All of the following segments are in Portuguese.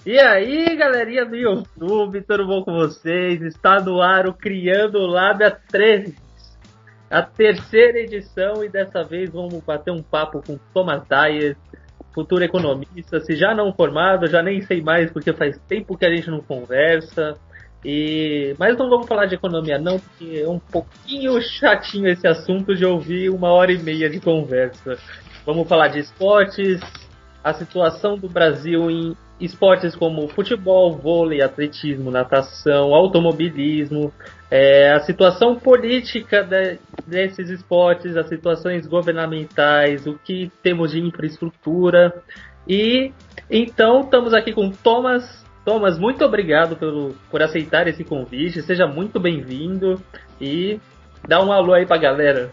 E aí, galerinha do YouTube, tudo bom com vocês? Está no ar o Criando o Lábia 13, a terceira edição, e dessa vez vamos bater um papo com Thomas Dyer, futuro economista, se já não formado, já nem sei mais porque faz tempo que a gente não conversa. Mas não vamos falar de economia não, porque é um pouquinho chatinho esse assunto de ouvir 1h30 de conversa. Vamos falar de esportes, a situação do Brasil em esportes como futebol, vôlei, atletismo, natação, automobilismo, a situação política desses esportes, as situações governamentais, o que temos de infraestrutura. E então estamos aqui com Thomas. Thomas, muito obrigado por aceitar esse convite, seja muito bem-vindo e dá um alô aí pra galera.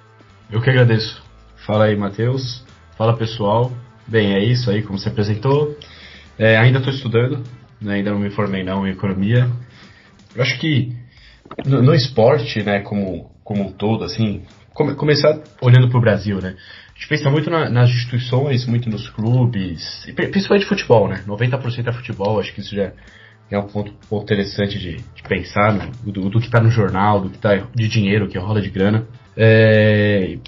Eu que agradeço. Fala aí, Matheus. Fala, pessoal. Bem, é isso aí, como você apresentou. Ainda estou estudando, né, ainda não me formei não em economia. Eu acho que no esporte, né, como um todo, assim, começar olhando para o Brasil, né? A gente pensa muito nas instituições, muito nos clubes, e principalmente futebol, né? 90% é futebol, acho que isso já é um ponto interessante de pensar, né? Do que está no jornal, do que está de dinheiro, que rola de grana.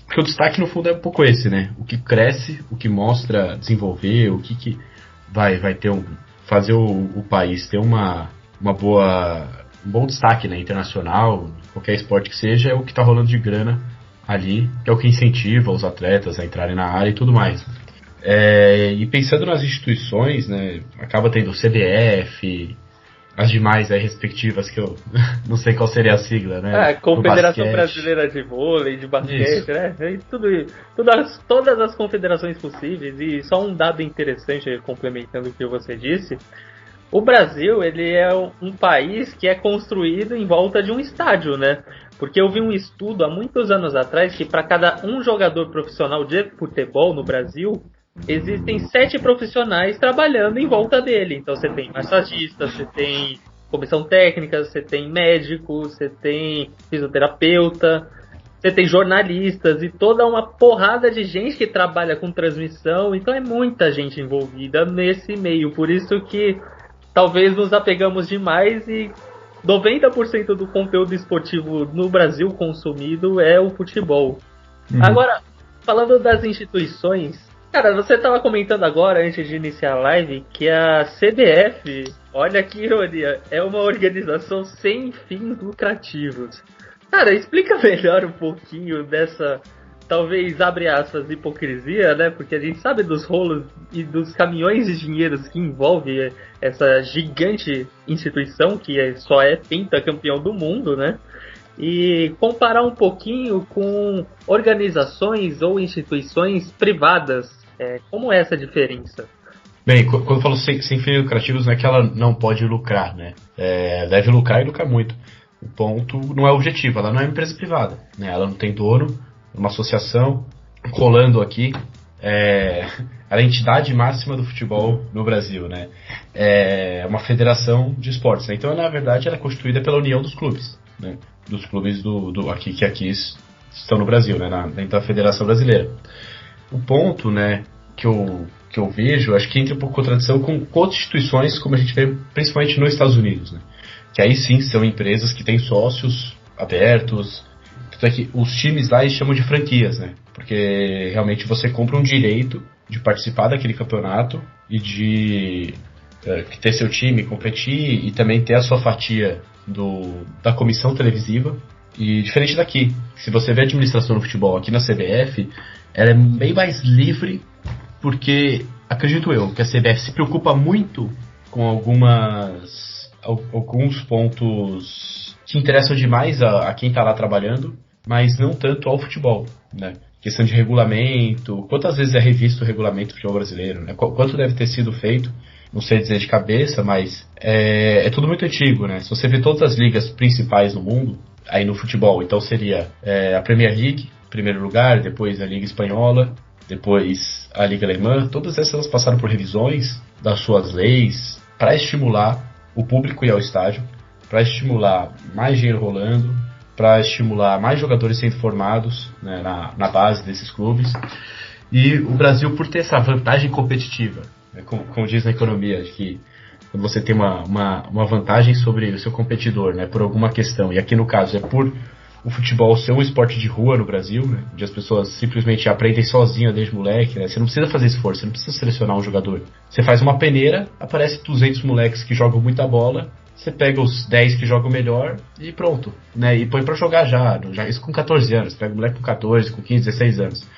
Porque o destaque no fundo é um pouco esse, né? O que cresce, o que mostra desenvolver, o que vai ter fazer o país ter um bom destaque, né, internacional, qualquer esporte que seja, é o que está rolando de grana ali, que é o que incentiva os atletas a entrarem na área e tudo mais. E pensando nas instituições, né, acaba tendo o CBF, as demais aí respectivas, que eu não sei qual seria a sigla, né? Confederação Brasileira de Vôlei, de basquete, isso, né? Todas as confederações possíveis. E só um dado interessante, complementando o que você disse, o Brasil, ele é um país que é construído em volta de um estádio, né? Porque eu vi um estudo há muitos anos atrás que para cada um jogador profissional de futebol no Brasil, existem 7 profissionais trabalhando em volta dele. Então você tem massagista, você tem comissão técnica, você tem médico, você tem fisioterapeuta, você tem jornalistas e toda uma porrada de gente que trabalha com transmissão. Então é muita gente envolvida nesse meio. Por isso que talvez nos apegamos demais e 90% do conteúdo esportivo no Brasil consumido é o futebol. Agora, falando das instituições, cara, você estava comentando agora, antes de iniciar a live, que a CBF, olha que ironia, é uma organização sem fins lucrativos. Cara, explica melhor um pouquinho dessa, talvez, abre aspas, hipocrisia, né? Porque a gente sabe dos rolos e dos caminhões de dinheiros que envolve essa gigante instituição que só é pentacampeão do mundo, né? E comparar um pouquinho com organizações ou instituições privadas. Como é essa diferença? Bem, quando eu falo sem fins lucrativos, não é que ela não pode lucrar, né? Deve lucrar e lucrar muito. O ponto não é o objetivo, ela não é uma empresa privada, né? Ela não tem dono, uma associação colando aqui. Ela é a entidade máxima do futebol no Brasil, né? É uma federação de esportes, né? Então, na verdade, ela é constituída pela união dos clubes, né? Dos clubes que aqui estão no Brasil, né? Dentro da Federação Brasileira. O ponto, né, que eu vejo, acho que entra um pouco em contradição com outras instituições, como a gente vê principalmente nos Estados Unidos, né? Que aí sim são empresas que têm sócios abertos. Tanto é que os times lá eles chamam de franquias, né? Porque realmente você compra um direito de participar daquele campeonato e de ter seu time, competir e também ter a sua fatia da comissão televisiva. E diferente daqui, se você vê a administração do futebol aqui na CBF, ela é bem mais livre, porque acredito eu que a CBF se preocupa muito com alguns pontos que interessam demais a quem está lá trabalhando, mas não tanto ao futebol, né? Questão de regulamento, quantas vezes é revisto o regulamento do futebol brasileiro, né? Quanto deve ter sido feito, não sei dizer de cabeça, mas é tudo muito antigo, né? Se você vê todas as ligas principais no mundo, aí no futebol, então seria a Premier League, em primeiro lugar, depois a Liga Espanhola, depois a Liga Alemã, todas essas passaram por revisões das suas leis para estimular o público ir ao estádio, para estimular mais dinheiro rolando, para estimular mais jogadores sendo formados, né, na base desses clubes. E o Brasil, por ter essa vantagem competitiva, né, como diz na economia, que quando você tem uma vantagem sobre o seu competidor, né, por alguma questão, e aqui no caso é por o futebol ser um esporte de rua no Brasil, né, onde as pessoas simplesmente aprendem sozinhas desde moleque, né, você não precisa fazer esforço, você não precisa selecionar um jogador. Você faz uma peneira, aparece 200 moleques que jogam muita bola, você pega os 10 que jogam melhor e pronto, né, e põe pra jogar já isso com 14 anos, você pega o moleque com 14, com 15, 16 anos.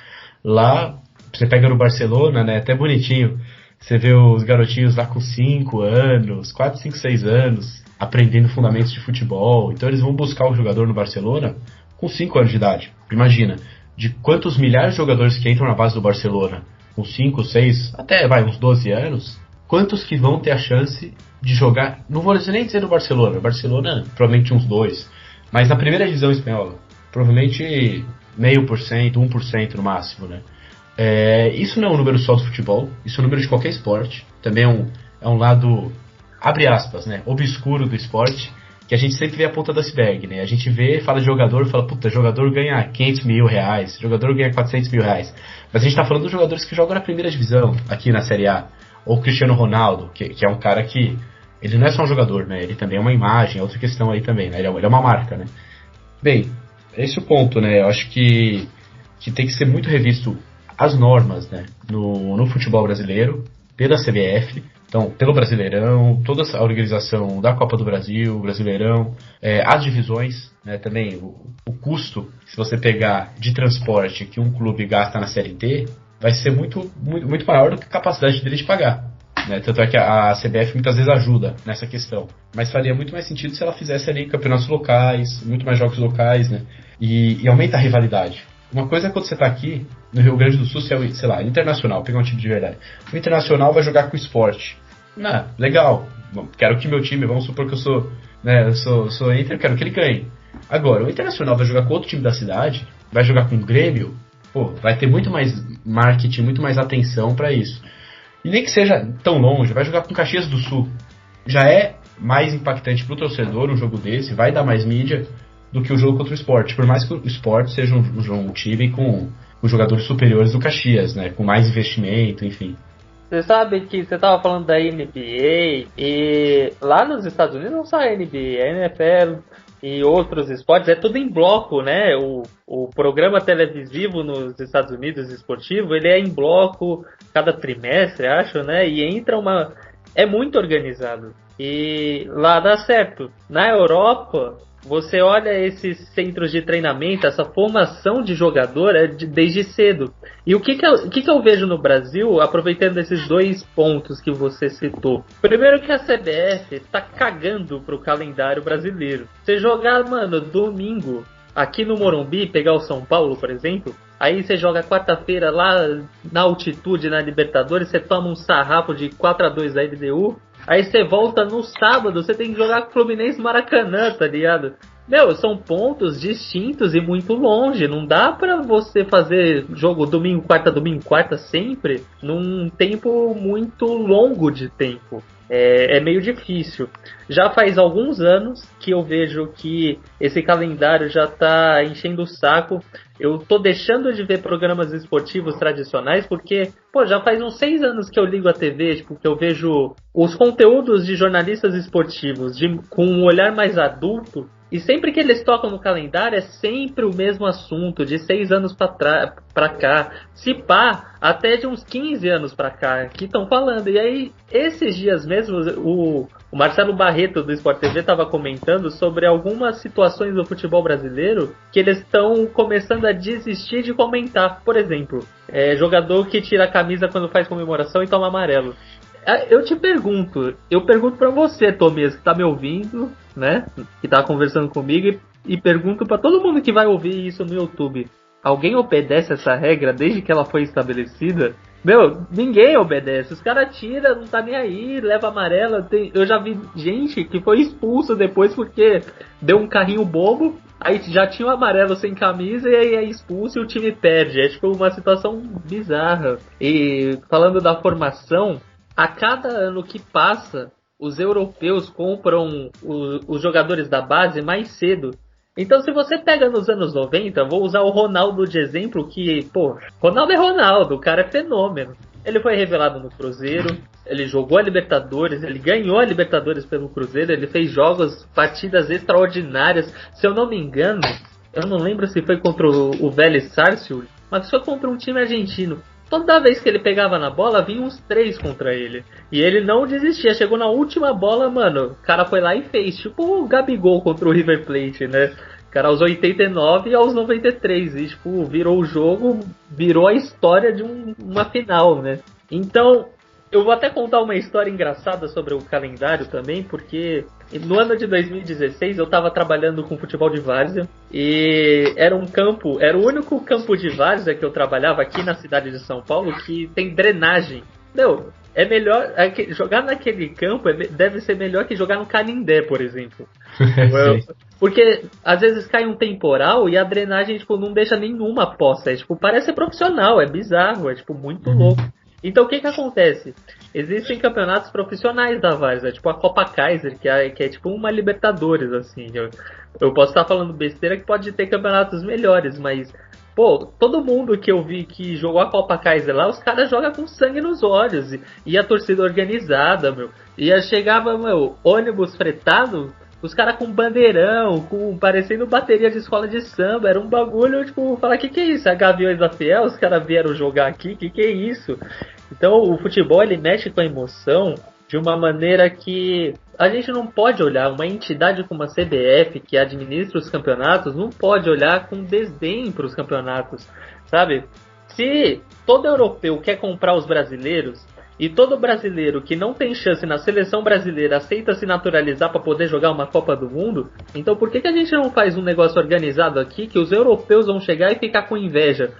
Lá, você pega no Barcelona, né, até bonitinho, você vê os garotinhos lá com 5 anos, 4, 5, 6 anos, aprendendo fundamentos de futebol. Então eles vão buscar o jogador no Barcelona com 5 anos de idade. Imagina, de quantos milhares de jogadores que entram na base do Barcelona com 5, 6, até uns 12 anos, quantos que vão ter a chance de jogar, não vou nem dizer no Barcelona, provavelmente uns 2, mas na primeira divisão espanhola, provavelmente 0,5%, 1% no máximo, né? Isso não é um número só do futebol, isso é um número de qualquer esporte, também é um lado, abre aspas, né, obscuro do esporte, que a gente sempre vê a ponta do iceberg, né? A gente vê, fala de jogador, fala, puta, jogador ganha 500 mil reais, jogador ganha 400 mil reais, mas a gente tá falando dos jogadores que jogam na primeira divisão, aqui na Série A, ou Cristiano Ronaldo, que é um cara que, ele não é só um jogador, né, ele também é uma imagem, é outra questão aí também, né, ele é uma marca, né. Bem, esse é o ponto, né, eu acho que tem que ser muito revisto as normas, né, no futebol brasileiro, pela CBF, então, pelo Brasileirão, toda a organização da Copa do Brasil, Brasileirão, as divisões, né, também o custo, se você pegar de transporte que um clube gasta na Série D, vai ser muito, muito, muito maior do que a capacidade dele de pagar. Né? Tanto é que a CBF muitas vezes ajuda nessa questão, mas faria muito mais sentido se ela fizesse ali campeonatos locais, muito mais jogos locais, né, e aumenta a rivalidade. Uma coisa é quando você tá aqui no Rio Grande do Sul, se é, sei lá, Internacional, pegar um time de verdade. O Internacional vai jogar com o Sport. Legal. Quero que meu time, vamos supor que eu sou, né, eu sou Inter, quero que ele ganhe. Agora, o Internacional vai jogar com outro time da cidade, vai jogar com o Grêmio, vai ter muito mais marketing, muito mais atenção pra isso. E nem que seja tão longe, vai jogar com Caxias do Sul. Já é mais impactante pro torcedor um jogo desse, vai dar mais mídia do que o jogo contra o Sport, por mais que o Sport seja um time com jogadores superiores do Caxias, né, com mais investimento, enfim. Você sabe que você estava falando da NBA e lá nos Estados Unidos não só a NBA, a NFL e outros esportes, é tudo em bloco, né? O programa televisivo nos Estados Unidos esportivo, ele é em bloco cada trimestre, acho, né? E entra é muito organizado. E lá dá certo. Na Europa, você olha esses centros de treinamento, essa formação de jogador desde cedo. E o que eu vejo no Brasil, aproveitando esses 2 pontos que você citou? Primeiro que a CBF tá cagando pro calendário brasileiro. Você jogar, domingo, aqui no Morumbi, pegar o São Paulo, por exemplo, aí você joga quarta-feira lá na altitude, na Libertadores, você toma um sarrafo de 4-2 da LDU, aí você volta no sábado, você tem que jogar com o Fluminense Maracanã, tá ligado? São pontos distintos e muito longe. Não dá pra você fazer jogo domingo, quarta sempre num tempo muito longo de tempo. É meio difícil. Já faz alguns anos que eu vejo que esse calendário já tá enchendo o saco. Eu tô deixando de ver programas esportivos tradicionais porque, já faz uns 6 anos que eu ligo a TV, que eu vejo os conteúdos de jornalistas esportivos com um olhar mais adulto. E sempre que eles tocam no calendário é sempre o mesmo assunto, de 6 anos pra cá. Se pá, até de uns 15 anos pra cá, que estão falando. E aí, esses dias mesmo, o Marcelo Barreto do Sport TV estava comentando sobre algumas situações do futebol brasileiro que eles estão começando a desistir de comentar. Por exemplo, jogador que tira a camisa quando faz comemoração e toma amarelo. Eu pergunto pra você, Tomias, que tá me ouvindo, né, que tá conversando comigo, e pergunto pra todo mundo que vai ouvir isso no YouTube. Alguém obedece essa regra desde que ela foi estabelecida? Ninguém obedece. Os caras tiram, não tá nem aí, leva amarela. Eu já vi gente que foi expulsa depois porque deu um carrinho bobo, aí já tinha o amarelo sem camisa e aí é expulso e o time perde. É tipo uma situação bizarra. E falando da formação, a cada ano que passa, os europeus compram os jogadores da base mais cedo. Então, se você pega nos anos 90, vou usar o Ronaldo de exemplo, que, Ronaldo é Ronaldo, o cara é fenômeno. Ele foi revelado no Cruzeiro, ele jogou a Libertadores, ele ganhou a Libertadores pelo Cruzeiro, ele fez partidas extraordinárias. Se eu não me engano, eu não lembro se foi contra o Vélez Sarsfield, mas foi contra um time argentino. Toda vez que ele pegava na bola, vinha uns 3 contra ele. E ele não desistia, chegou na última bola, mano, o cara foi lá e fez, tipo o Gabigol contra o River Plate, né? Cara, aos 89 e aos 93, e tipo, virou o jogo, virou a história de uma final, né? Então, eu vou até contar uma história engraçada sobre o calendário também, porque no ano de 2016 eu tava trabalhando com futebol de várzea, e era o único campo de várzea que eu trabalhava aqui na cidade de São Paulo que tem drenagem. Meu, é melhor, jogar naquele campo deve ser melhor que jogar no Canindé, por exemplo. Porque às vezes cai um temporal e a drenagem tipo, não deixa nenhuma poça. Tipo, parece ser profissional, é bizarro, é tipo, muito louco. Então o que acontece? Existem campeonatos profissionais da várzea, tipo a Copa Kaiser, que é tipo uma Libertadores, assim. Eu posso estar falando besteira que pode ter campeonatos melhores, mas pô, todo mundo que eu vi que jogou a Copa Kaiser lá, os caras jogam com sangue nos olhos. E a torcida organizada, meu. Chegava, meu, ônibus fretado, os caras com bandeirão, parecendo bateria de escola de samba. Era um bagulho, tipo, falar, que é isso? A Gaviões da Fiel, os caras vieram jogar aqui, que é isso? Então o futebol, ele mexe com a emoção de uma maneira que a gente não pode olhar, uma entidade como a CBF, que administra os campeonatos, não pode olhar com desdém para os campeonatos, sabe? Se todo europeu quer comprar os brasileiros, e todo brasileiro que não tem chance na seleção brasileira aceita se naturalizar para poder jogar uma Copa do Mundo, então por que a gente não faz um negócio organizado aqui, que os europeus vão chegar e ficar com inveja?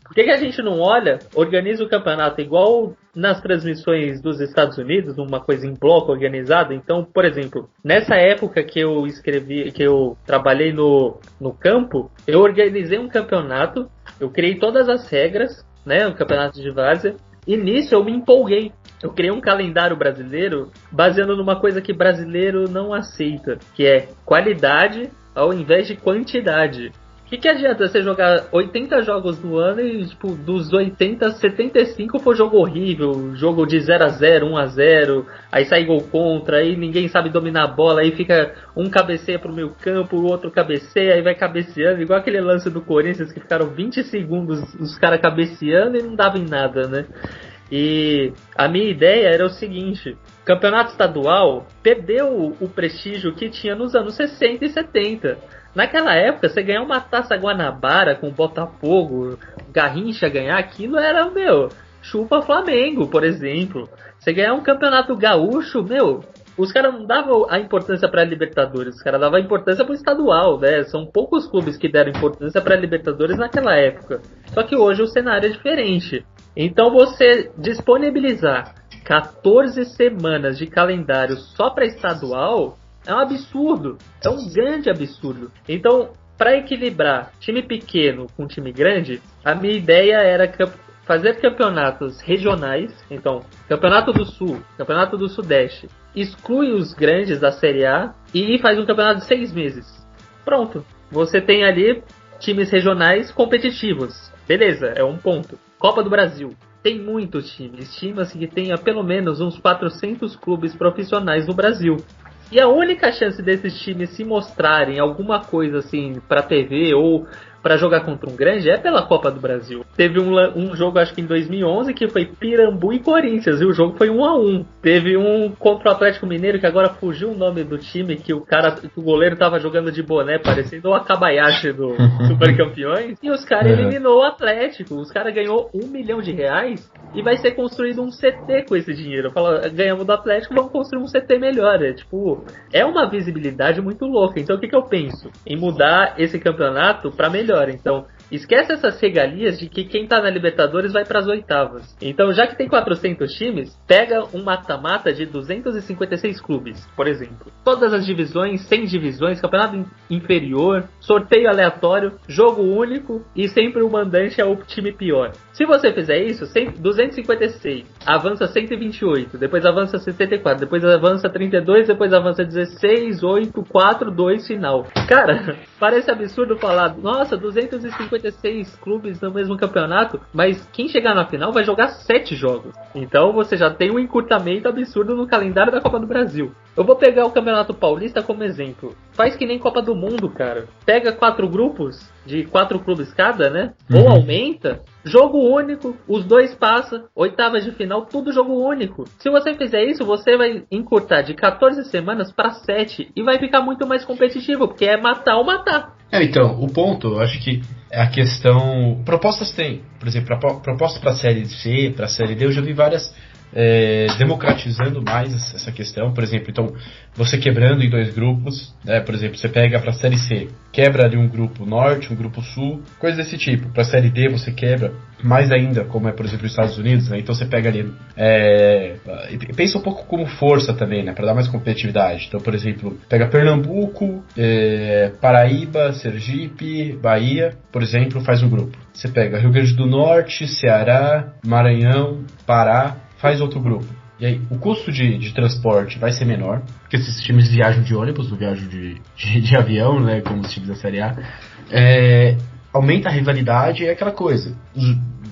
Por que a gente não olha, organiza o campeonato igual nas transmissões dos Estados Unidos, uma coisa em bloco organizada? Então, por exemplo, nessa época que eu trabalhei no campo, eu organizei um campeonato, eu criei todas as regras, né, o campeonato de várzea, e nisso eu me empolguei. Eu criei um calendário brasileiro baseando numa coisa que brasileiro não aceita, que é qualidade ao invés de quantidade. O que adianta você jogar 80 jogos no ano e, tipo, dos 80, 75 for jogo horrível, jogo de 0-0, 1-0, aí sai gol contra, aí ninguém sabe dominar a bola, aí fica um cabeceia pro meio campo, o outro cabeceia, aí vai cabeceando, igual aquele lance do Corinthians que ficaram 20 segundos os caras cabeceando e não dava em nada, né? E a minha ideia era o seguinte: campeonato estadual perdeu o prestígio que tinha nos anos 60 e 70. Naquela época, você ganhar uma Taça Guanabara com o Botafogo, Garrincha ganhar, aquilo era, meu, chupa Flamengo, por exemplo. Você ganhar um campeonato gaúcho, meu, os caras não davam a importância para a Libertadores, os caras davam a importância para o estadual, né? São poucos clubes que deram importância para a Libertadores naquela época. Só que hoje o cenário é diferente. Então você disponibilizar 14 semanas de calendário só para estadual é um absurdo, é um grande absurdo. Então, para equilibrar time pequeno com time grande, a minha ideia era fazer campeonatos regionais. Então, Campeonato do Sul, Campeonato do Sudeste, exclui os grandes da Série A e faz um campeonato de 6 meses. Pronto, você tem ali times regionais competitivos. Beleza, é um ponto. Copa do Brasil. Tem muitos times. Estima-se que tenha pelo menos uns 400 clubes profissionais no Brasil. E a única chance desses times se mostrarem alguma coisa assim pra TV ou pra jogar contra um grande é pela Copa do Brasil. Teve um jogo, acho que em 2011, que foi Pirambu e Corinthians, e o jogo foi 1-1. Teve um contra o Atlético Mineiro, que agora fugiu o nome do time, que o goleiro tava jogando de boné, parecendo o Akabayashi do Super Campeões, e os caras eliminou o Atlético. Os caras ganhou R$1 milhão e vai ser construído um CT com esse dinheiro. Fala, ganhamos do Atlético, vamos construir um CT melhor. É uma visibilidade muito louca. Então o que eu penso? Em mudar esse campeonato pra melhor. Então, esquece essas regalias de que quem tá na Libertadores vai pras oitavas. Então, já que tem 400 times, pega um mata-mata de 256 clubes, por exemplo. Todas as divisões, 100 divisões, campeonato inferior, sorteio aleatório, jogo único e sempre o mandante é o time pior. Se você fizer isso, 256, avança 128, depois avança 74, depois avança 32, depois avança 16, 8, 4, 2, final. Cara, parece absurdo falar, nossa, 256 ter 6 clubes no mesmo campeonato, mas quem chegar na final vai jogar 7 jogos. Então você já tem um encurtamento absurdo no calendário da Copa do Brasil. Eu vou pegar o Campeonato Paulista como exemplo. Faz que nem Copa do Mundo, cara. Pega 4 grupos de 4 clubes cada, né? Ou aumenta. Jogo único, os 2 passam, oitavas de final, tudo jogo único. Se você fizer isso, você vai encurtar de 14 semanas para 7 e vai ficar muito mais competitivo, porque é matar ou matar. Então, o ponto, eu acho que é a questão... Propostas tem, por exemplo, propostas para a Série C, para a Série D, eu já vi várias democratizando mais essa questão. Por exemplo, então, você quebrando em 2 grupos, né? Por exemplo, você pega para a Série C, quebra ali um grupo norte, um grupo sul, coisas desse tipo. Para a Série D você quebra mais ainda, como é, por exemplo, os Estados Unidos, né? Então você pega ali, pensa um pouco como força também, né? Para dar mais competitividade. Então, por exemplo, pega Pernambuco, Paraíba, Sergipe, Bahia, por exemplo, faz um grupo. Você pega Rio Grande do Norte, Ceará, Maranhão, Pará, faz outro grupo. E aí, o custo de transporte vai ser menor, porque esses times viajam de ônibus, não viajam de avião, né, como os times da Série A. Aumenta a rivalidade, é aquela coisa.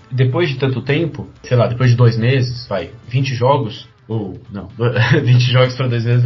Depois de tanto tempo, sei lá, depois de 2 meses, 20 jogos, ou não, 20 jogos para 2 meses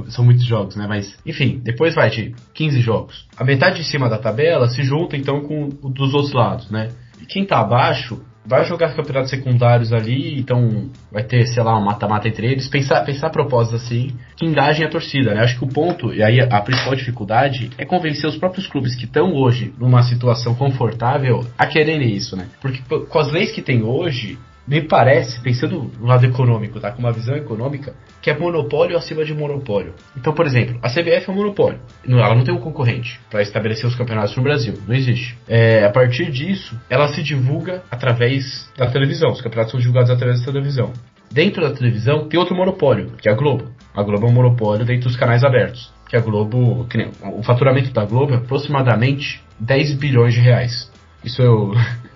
são muitos jogos, né, mas, enfim, depois vai de 15 jogos. A metade de cima da tabela se junta, então, com o dos outros lados, né. E quem tá abaixo vai jogar campeonatos secundários ali, então vai ter, sei lá, um mata-mata entre eles, pensar propostas assim, que engajem a torcida, né? Acho que o ponto, e aí a principal dificuldade, é convencer os próprios clubes que estão hoje numa situação confortável a quererem isso, né? Porque com as leis que tem hoje, me parece, pensando no lado econômico, tá? Com uma visão econômica, que é monopólio acima de monopólio. Então, por exemplo, a CBF é um monopólio. Ela não tem um concorrente para estabelecer os campeonatos no Brasil. Não existe. A partir disso, ela se divulga através da televisão. Os campeonatos são divulgados através da televisão. Dentro da televisão, tem outro monopólio, que é a Globo. A Globo é um monopólio dentro dos canais abertos. Que a Globo... o faturamento da Globo é aproximadamente 10 bilhões de reais. Isso eu...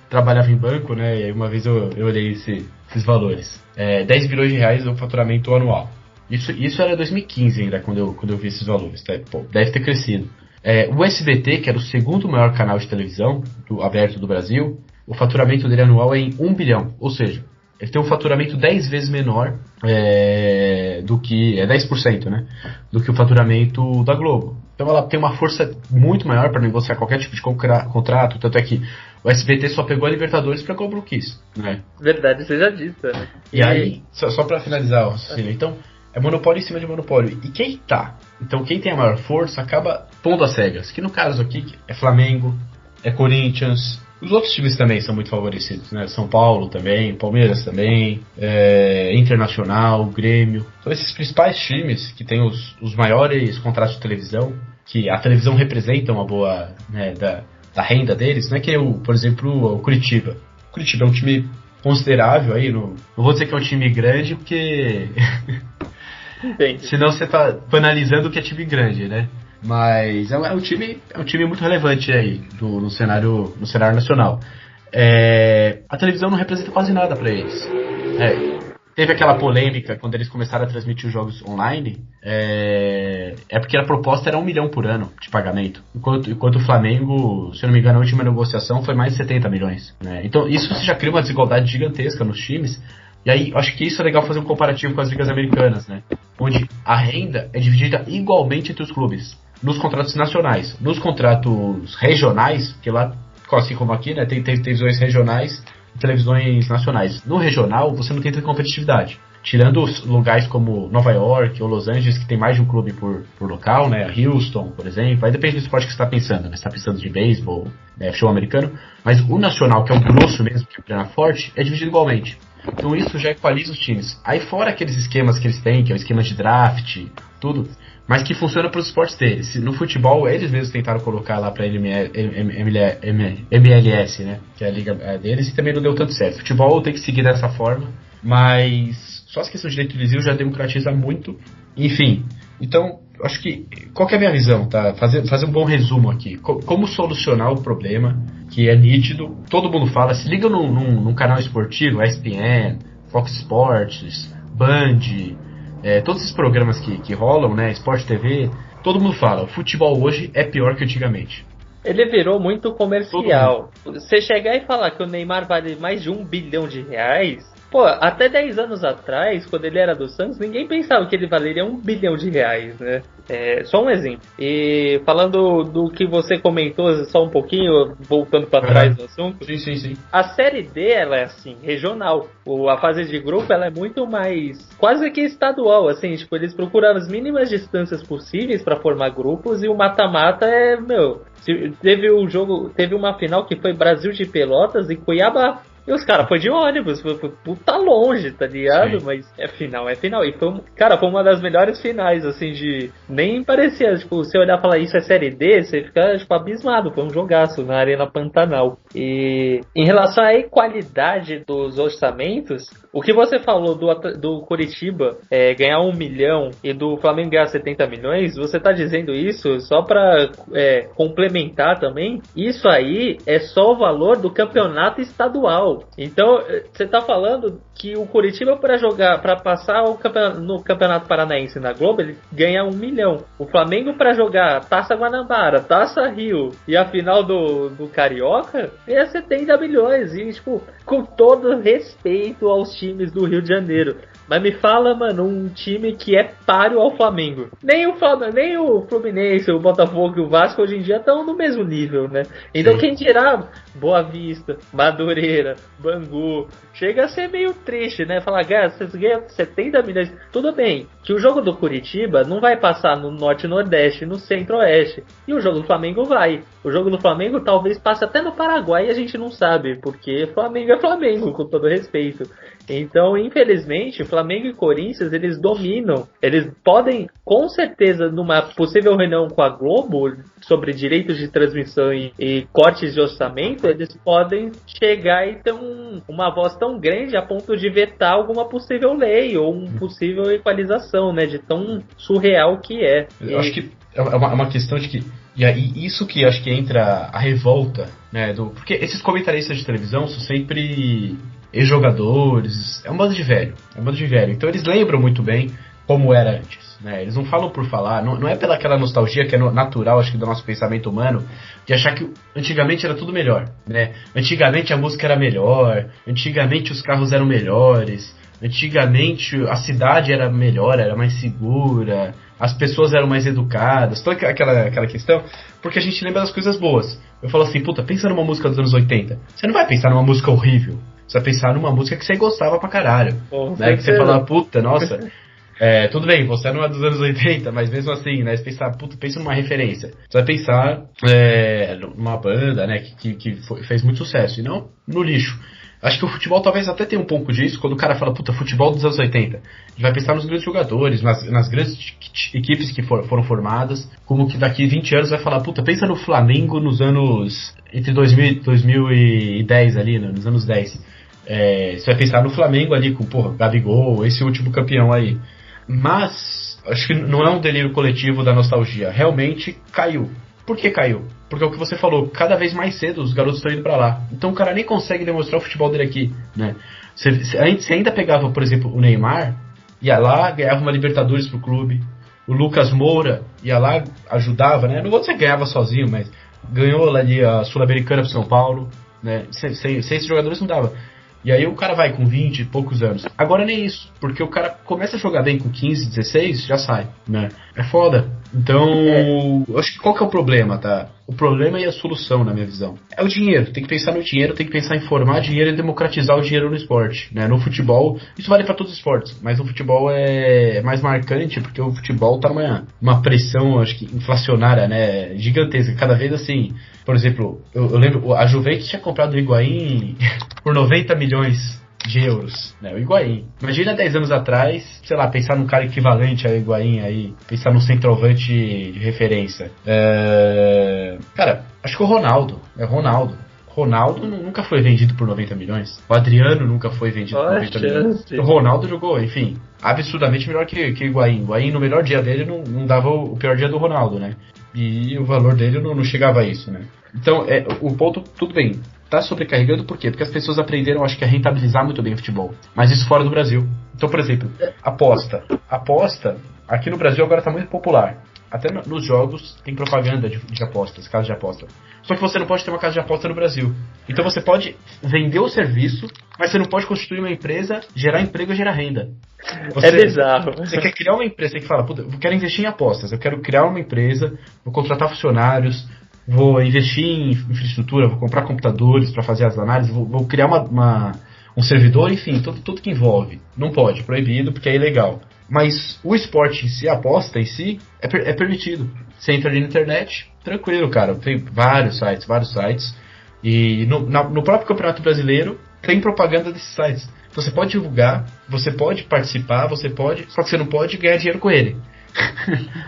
trabalhava em banco, né, e aí uma vez eu olhei esses valores. 10 bilhões de reais é o faturamento anual. Isso era 2015 ainda, quando eu vi esses valores, tá? Pô, deve ter crescido. O SBT, que era o segundo maior canal de televisão aberto do Brasil, o faturamento dele anual é em 1 bilhão, ou seja, ele tem um faturamento 10 vezes menor do que... 10%, né, do que o faturamento da Globo. Então ela tem uma força muito maior para negociar qualquer tipo de contrato, tanto é que o SBT só pegou a Libertadores pra Globo quis, né? Verdade, seja dita, né? E aí, só pra finalizar o raciocínio, então, é monopólio em cima de monopólio. E quem tem a maior força acaba pondo as cegas, que no caso aqui é Flamengo, é Corinthians, os outros times também são muito favorecidos, né? São Paulo também, Palmeiras também, Internacional, Grêmio. Então esses principais times que têm os maiores contratos de televisão, que a televisão representa uma boa, né, da renda deles, não é que por exemplo, o Curitiba. O Curitiba é um time considerável aí, não vou dizer que é um time grande, porque senão você tá banalizando o que é time grande, né? Mas é um time muito relevante aí no cenário nacional. A televisão não representa quase nada para eles. Teve aquela polêmica quando eles começaram a transmitir os jogos online, porque a proposta era 1 milhão por ano de pagamento, enquanto o Flamengo, se eu não me engano, a última negociação foi mais de 70 milhões. Né? Então isso já cria uma desigualdade gigantesca nos times, e aí acho que isso é legal fazer um comparativo com as ligas americanas, né? Onde a renda é dividida igualmente entre os clubes, nos contratos nacionais, nos contratos regionais, que lá, assim como aqui, né, tem televisões regionais, televisões nacionais. No regional, você não tem tanta competitividade. Tirando os lugares como Nova York ou Los Angeles, que tem mais de um clube por local, né? Houston, por exemplo. Aí depende do esporte que você está pensando, né? Você está pensando de beisebol, futebol americano. Mas o nacional, que é o grosso mesmo, que é o grana forte, é dividido igualmente. Então isso já equaliza os times. Aí fora aqueles esquemas que eles têm, que é o esquema de draft, tudo, mas que funciona para os esportes deles. No futebol, eles mesmos tentaram colocar lá para MLS, né? Que é a liga deles, e também não deu tanto certo. Futebol tem que seguir dessa forma, mas só as questões de direito televisivo já democratiza muito. Enfim, então, acho que... Qual que é a minha visão, tá? Fazer um bom resumo aqui. Como solucionar o problema, que é nítido, todo mundo fala, se liga num canal esportivo, ESPN, Fox Sports, Band... todos esses programas que rolam, né, Sport TV, todo mundo fala, o futebol hoje é pior que antigamente. ele virou muito comercial. Você chegar e falar que o Neymar vale mais de R$1 bilhão, pô, até 10 anos atrás, quando ele era do Santos, ninguém pensava que ele valeria R$1 bilhão, né? Só um exemplo. E falando do que você comentou, só um pouquinho, voltando para trás do assunto. Sim. A Série D, ela é assim, regional. A fase de grupo, ela é muito mais, quase que estadual, assim, tipo, eles procuram as mínimas distâncias possíveis para formar grupos, e o mata-mata teve uma final que foi Brasil de Pelotas e Cuiabá. E os caras foi de ônibus, foi puta longe, tá ligado? Sim. Mas é final. E foi uma das melhores finais, assim, de... Nem parecia, tipo, você olhar e falar isso é Série D, você fica, tipo, abismado. Foi um jogaço na Arena Pantanal. E em relação à qualidade dos orçamentos, o que você falou do Coritiba ganhar 1 milhão e do Flamengo ganhar 70 milhões, você tá dizendo isso só pra complementar também? Isso aí é só o valor do campeonato estadual. Então, você tá falando que o Coritiba para passar no Campeonato Paranaense na Globo, ele ganha 1 milhão. O Flamengo para jogar Taça Guanabara, Taça Rio e a final do Carioca, ganha 70 milhões. E, tipo, com todo respeito aos times do Rio de Janeiro. Mas me fala, mano, um time que é páreo ao Flamengo. Nem o Fluminense, o Botafogo e o Vasco hoje em dia estão no mesmo nível, né? Então Sim. Quem dirá Boa Vista, Madureira, Bangu, chega a ser meio triste, né? Falar, cara, vocês ganham 70 milhões. Tudo bem, que o jogo do Curitiba não vai passar no Norte e Nordeste, no Centro-Oeste. E o jogo do Flamengo vai. O jogo do Flamengo talvez passe até no Paraguai e a gente não sabe, porque Flamengo é Flamengo, com todo respeito. Então, infelizmente, Flamengo e Corinthians, eles dominam. Eles podem, com certeza, numa possível reunião com a Globo sobre direitos de transmissão e cortes de orçamento, eles podem chegar e ter uma voz tão grande a ponto de vetar alguma possível lei ou uma possível equalização, né? De tão surreal que é. Eu acho que é uma questão de que... E aí, isso que acho que entra a revolta, né? Porque esses comentaristas de televisão são sempre ex-jogadores, é um bando de velho. Então eles lembram muito bem como era antes, né? Eles não falam por falar, não é pela aquela nostalgia que é natural, acho que do nosso pensamento humano, de achar que antigamente era tudo melhor, né? Antigamente a música era melhor, antigamente os carros eram melhores, antigamente a cidade era melhor, era mais segura, as pessoas eram mais educadas, toda aquela questão, porque a gente lembra das coisas boas. Eu falo assim, puta, pensa numa música dos anos 80, você não vai pensar numa música horrível, você vai pensar numa música que você gostava pra caralho, né? Que você fala, puta, nossa... tudo bem, você não é dos anos 80, mas mesmo assim, né? Você pensar, puta, pensa numa referência. Você vai pensar numa banda, né? Que fez muito sucesso, e não no lixo. Acho que o futebol talvez até tenha um pouco disso, quando o cara fala, puta, futebol dos anos 80. A gente vai pensar nos grandes jogadores, nas grandes equipes que foram formadas, como que daqui 20 anos vai falar, puta, pensa no Flamengo nos anos... entre 2010 ali, nos anos 10. Você vai pensar no Flamengo ali com, porra, Gabigol, esse último campeão aí. Mas, acho que não é um delírio coletivo da nostalgia. Realmente caiu. Por que caiu? Porque é o que você falou, cada vez mais cedo os garotos estão indo pra lá. Então o cara nem consegue demonstrar o futebol dele aqui, né? Você ainda pegava, por exemplo, o Neymar, ia lá, ganhava uma Libertadores pro clube. O Lucas Moura ia lá, ajudava, né? Não vou dizer que ganhava sozinho, mas ganhou ali a Sul-Americana pro São Paulo, né? Sem esses jogadores não dava. E aí o cara vai com 20 e poucos anos. Agora nem isso, porque o cara começa a jogar bem com 15, 16, já sai, né? É foda. Então, eu acho que qual que é o problema, tá? O problema e a solução, na minha visão, é o dinheiro. Tem que pensar no dinheiro, tem que pensar em formar dinheiro e democratizar o dinheiro no esporte, né? No futebol, isso vale pra todos os esportes, mas no futebol é mais marcante, porque o futebol tá numa pressão, acho que inflacionária, né? Gigantesca. Cada vez assim, por exemplo, eu lembro, a Juventus tinha comprado o Higuaín por 90 milhões de euros, né? O Higuaín. Imagina 10 anos atrás, sei lá, pensar num cara equivalente ao Higuaín aí, pensar num centroavante de referência. Cara, acho que o Ronaldo. Ronaldo nunca foi vendido por 90 milhões. O Adriano nunca foi vendido por 90 milhões. O Ronaldo jogou, enfim, absurdamente melhor que o Higuaín. O Higuaín, no melhor dia dele, não dava o pior dia do Ronaldo, né? E o valor dele não chegava a isso, né? Então, o ponto, tudo bem, tá sobrecarregando por quê? Porque as pessoas aprenderam, acho que, a rentabilizar muito bem o futebol. Mas isso fora do Brasil. Então, por exemplo, aposta. Aposta, aqui no Brasil agora tá muito popular. até nos jogos tem propaganda de apostas, casas de aposta. Só que você não pode ter uma casa de aposta no Brasil. Então você pode vender o serviço, mas você não pode constituir uma empresa, gerar emprego e gerar renda. É bizarro. Você quer criar uma empresa, você que fala, puta, eu quero investir em apostas, eu quero criar uma empresa, vou contratar funcionários, vou investir em infraestrutura, vou comprar computadores para fazer as análises, vou criar um servidor, enfim, tudo que envolve. Não pode, proibido, porque é ilegal. Mas o esporte em si, a aposta em si, é permitido. Você entra ali na internet, tranquilo, cara. Tem vários sites. E no próprio Campeonato Brasileiro tem propaganda desses sites. Você pode divulgar, você pode participar, só que você não pode ganhar dinheiro com ele.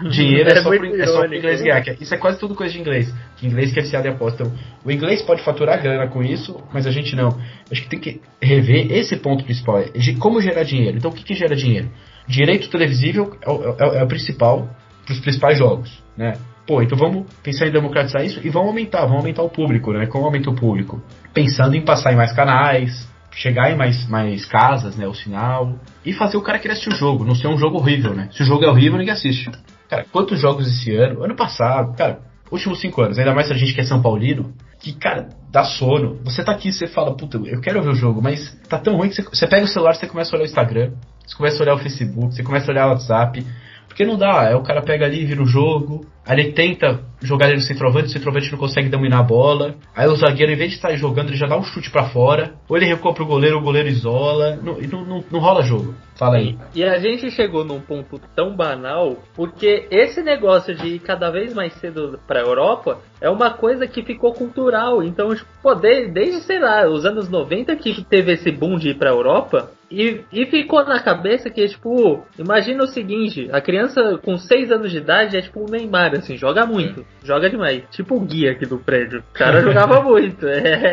Dinheiro é só pro inglês ganhar. Isso é quase tudo coisa de inglês. Que inglês que é viciado em aposta. Então, o inglês pode faturar grana com isso, mas a gente não. Acho que tem que rever esse ponto principal. Como gerar dinheiro. Então o que gera dinheiro? Direito televisível é o principal para os principais jogos, né? Pô, então vamos pensar em democratizar isso e vamos aumentar o público, né? Como aumenta o público? Pensando em passar em mais canais, chegar em mais casas, né? O sinal, e fazer o cara querer assistir o jogo, não ser um jogo horrível, né? Se o jogo é horrível, ninguém assiste. Cara, quantos jogos esse ano passado, cara, últimos 5 anos, ainda mais se a gente que é São Paulino, que, cara, dá sono. Você tá aqui, você fala, puta, eu quero ver o jogo, mas tá tão ruim que você pega o celular, você começa a olhar o Instagram, você começa a olhar o Facebook, você começa a olhar o WhatsApp, porque não dá, o cara pega ali, vira o jogo, aí ele tenta jogar ali no centroavante não consegue dominar a bola, aí o zagueiro, em vez de estar jogando, ele já dá um chute pra fora, ou ele recupera o goleiro isola, não rola jogo. Fala aí. E a gente chegou num ponto tão banal, porque esse negócio de ir cada vez mais cedo pra Europa é uma coisa que ficou cultural. Então, tipo, desde, sei lá, os anos 90 que teve esse boom de ir pra Europa, e ficou na cabeça que, tipo, imagina o seguinte, a criança com 6 anos de idade é tipo o Neymar, assim, joga muito, joga demais. Tipo o Gui aqui do prédio, o cara jogava muito.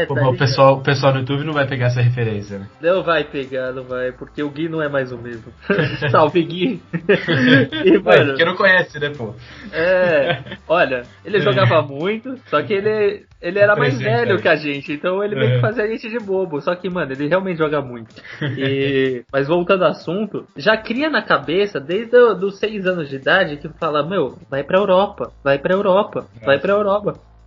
Pô, tá, o pessoal no YouTube não vai pegar essa referência, né? Não vai pegar, não vai, porque o Gui não é mais o mesmo. Salve, Gui. E, mano, porque não conhece, né, pô? Olha, ele jogava muito, só que ele era mais velho que a gente, então ele meio que fazia a gente de bobo. Só que, mano, ele realmente joga muito. Mas voltando ao assunto, já cria na cabeça, desde os 6 anos de idade, que fala, meu, vai pra Europa.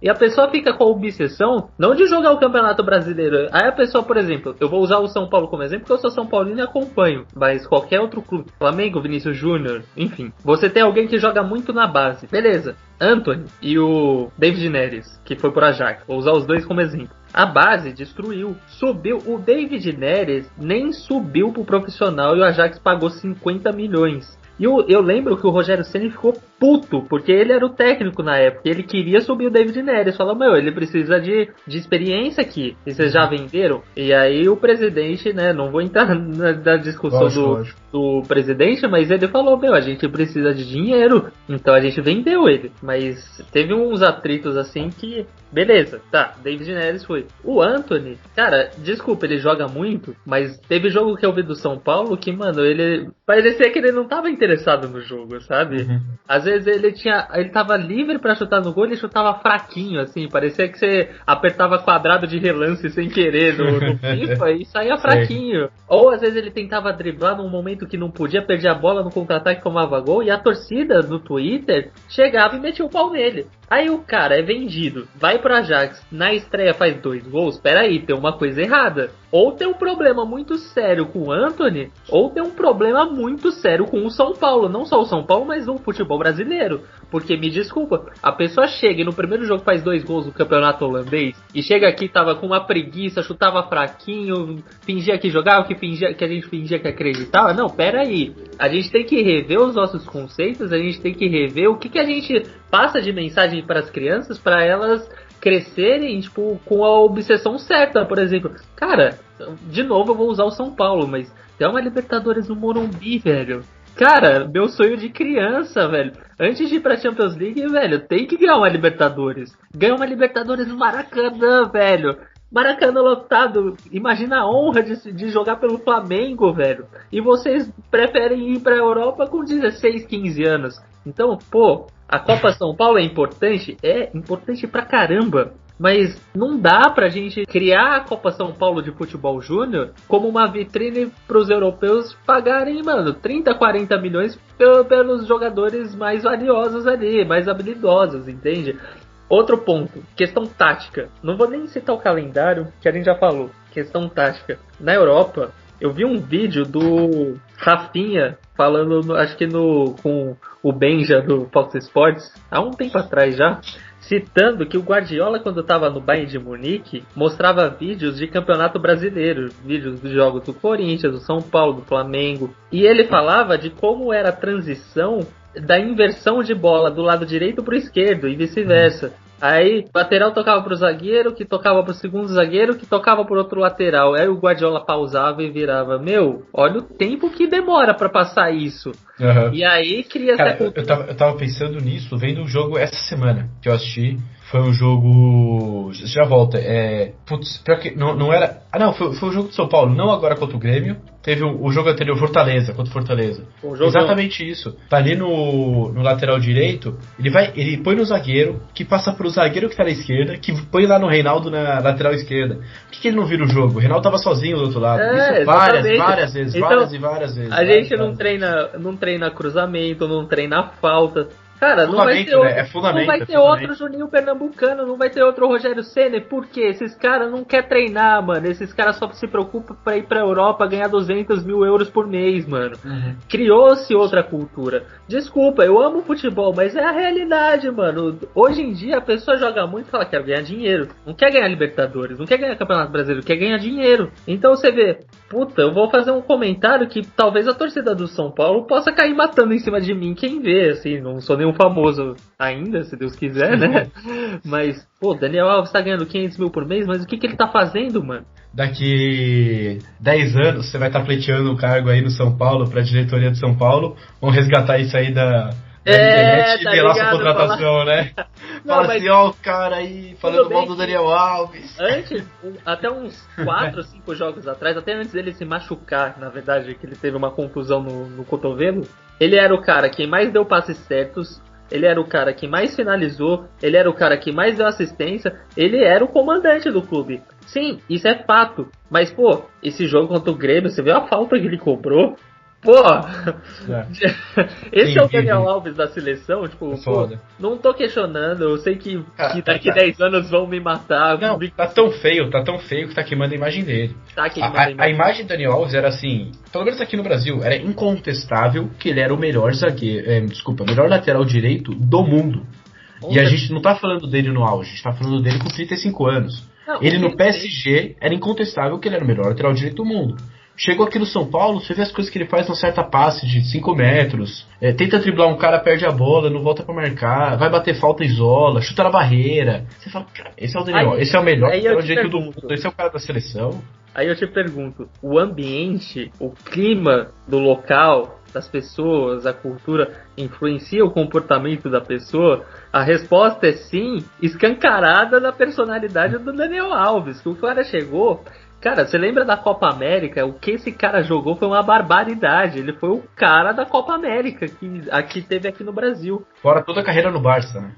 E a pessoa fica com a obsessão, não de jogar o Campeonato Brasileiro. Aí a pessoa, por exemplo, eu vou usar o São Paulo como exemplo, porque eu sou São Paulino e acompanho. Mas qualquer outro clube, Flamengo, Vinícius Júnior, enfim. Você tem alguém que joga muito na base. Beleza. Athony e o David Neres, que foi por Ajax. Vou usar os dois como exemplo. A base destruiu. Subiu. O David Neres nem subiu pro profissional e o Ajax pagou 50 milhões. E eu lembro que o Rogério Ceni ficou puto, porque ele era o técnico na época. Ele queria subir o David Neres. Falou, meu, ele precisa de experiência aqui. E vocês já venderam? E aí o presidente, né, não vou entrar na discussão do presidente, mas ele falou, meu, a gente precisa de dinheiro. Então a gente vendeu ele. Mas teve uns atritos assim que... Beleza, tá, David Neres foi. O Athony, cara, desculpa, ele joga muito, mas teve jogo que eu vi do São Paulo que, mano, ele... Parecia que ele não tava interessado no jogo, sabe? Às vezes ele tava livre pra chutar no gol, ele chutava fraquinho, assim, parecia que você apertava quadrado de relance sem querer no FIFA e saía fraquinho. Ou às vezes ele tentava driblar num momento que não podia, perder a bola no contra-ataque e tomava gol, e a torcida no Twitter chegava e metia o pau nele. Aí o cara é vendido, vai pro Ajax, na estreia faz 2 gols, peraí, tem uma coisa errada. Ou tem um problema muito sério com o Athony, ou tem um problema muito sério com o São Paulo. Não só o São Paulo, mas o futebol brasileiro. Porque, me desculpa, a pessoa chega e no primeiro jogo faz 2 gols no campeonato holandês, e chega aqui, tava com uma preguiça, chutava fraquinho, fingia que jogava, que a gente fingia que acreditava. Não, peraí, a gente tem que rever os nossos conceitos, a gente tem que rever o que a gente passa de mensagem para as crianças, para elas crescerem, tipo, com a obsessão certa. Por exemplo, cara, de novo eu vou usar o São Paulo, mas tem uma Libertadores no Morumbi, velho. Cara, meu sonho de criança, velho. Antes de ir pra Champions League, velho, tem que ganhar uma Libertadores. Ganhar uma Libertadores no Maracanã, velho. Maracanã lotado. Imagina a honra de jogar pelo Flamengo, velho. E vocês preferem ir pra Europa com 16, 15 anos. Então, pô, a Copa São Paulo é importante? É importante pra caramba. Mas não dá pra gente criar a Copa São Paulo de Futebol Júnior como uma vitrine pros europeus pagarem, mano, 30, 40 milhões pelos jogadores mais valiosos ali, mais habilidosos, entende? Outro ponto, questão tática. Não vou nem citar o calendário, que a gente já falou. Questão tática. Na Europa, eu vi um vídeo do Rafinha falando, acho que com o Benja do Fox Sports, há um tempo atrás já, citando que o Guardiola, quando estava no Bayern de Munique, mostrava vídeos de campeonato brasileiro, vídeos dos jogos do Corinthians, do São Paulo, do Flamengo, e ele falava de como era a transição da inversão de bola do lado direito para o esquerdo e vice-versa. Aí, o lateral tocava pro zagueiro, que tocava pro segundo zagueiro, que tocava pro outro lateral. Aí o Guardiola pausava e virava, olha o tempo que demora pra passar isso. Uhum. E aí cria Cara, essa... eu tava pensando nisso, vendo o jogo essa semana que eu assisti. Foi um jogo... Já volta. Putz, pior que não era... Ah, não, foi o jogo de São Paulo. Não agora contra o Grêmio. Teve o jogo anterior, Fortaleza, contra o Fortaleza. Exatamente isso. Tá ali no lateral direito. Ele põe no zagueiro, que passa pro zagueiro que tá na esquerda, que põe lá no Reinaldo na lateral esquerda. Por que ele não vira o jogo? O Reinaldo tava sozinho do outro lado. Isso várias vezes. Então, várias vezes. A gente não treina cruzamento, não treina falta. Cara, não vai ter outro Juninho Pernambucano, não vai ter outro Rogério Ceni, por quê? Esses caras não querem treinar, mano. Esses caras só se preocupam pra ir pra Europa ganhar 200 mil euros por mês, mano. Uhum. Criou-se outra cultura. Desculpa, eu amo futebol, mas é a realidade, mano. Hoje em dia a pessoa joga muito e fala que quer ganhar dinheiro. Não quer ganhar Libertadores, não quer ganhar Campeonato Brasileiro, quer ganhar dinheiro. Então você vê, eu vou fazer um comentário que talvez a torcida do São Paulo possa cair matando em cima de mim, quem vê, assim, não sou nenhum famoso ainda, se Deus quiser, né? Mas, Daniel Alves tá ganhando 500 mil por mês, mas o que ele tá fazendo, mano? Daqui 10 anos você vai estar pleiteando um cargo aí no São Paulo, pra diretoria de São Paulo, vão resgatar isso aí da internet e ver lá sua contratação, né? Fala assim, ó, o cara aí falando mal do Daniel Alves. Antes, até uns 4 ou 5 jogos atrás, até antes dele se machucar, na verdade, que ele teve uma contusão no cotovelo, ele era o cara que mais deu passes certos, ele era o cara que mais finalizou, ele era o cara que mais deu assistência, ele era o comandante do clube. Sim, isso é fato. Mas, esse jogo contra o Grêmio, você viu a falta que ele cobrou? Esse é o Daniel Alves da seleção, não tô questionando, eu sei que daqui 10 anos vão me matar. Não, tá tão feio que tá queimando a imagem dele. A imagem do Daniel Alves era assim, pelo menos aqui no Brasil, era incontestável que ele era o melhor melhor lateral direito do mundo. E a gente não tá falando dele no auge, a gente tá falando dele com 35 anos. Ele no PSG era incontestável que ele era o melhor lateral direito do mundo. Chegou aqui no São Paulo, você vê as coisas que ele faz num certa passe de 5 metros, tenta driblar um cara, perde a bola, não volta pra marcar, vai bater falta, isola, chuta na barreira. Você fala, cara, esse é o Daniel, esse é o melhor jeito do mundo, esse é o cara da seleção. Aí eu te pergunto, o ambiente, o clima do local, das pessoas, a cultura, influencia o comportamento da pessoa? A resposta é sim, escancarada na personalidade do Daniel Alves, que o cara chegou... Cara, você lembra da Copa América? O que esse cara jogou foi uma barbaridade. Ele foi o cara da Copa América que teve aqui no Brasil. Fora toda a carreira no Barça, né?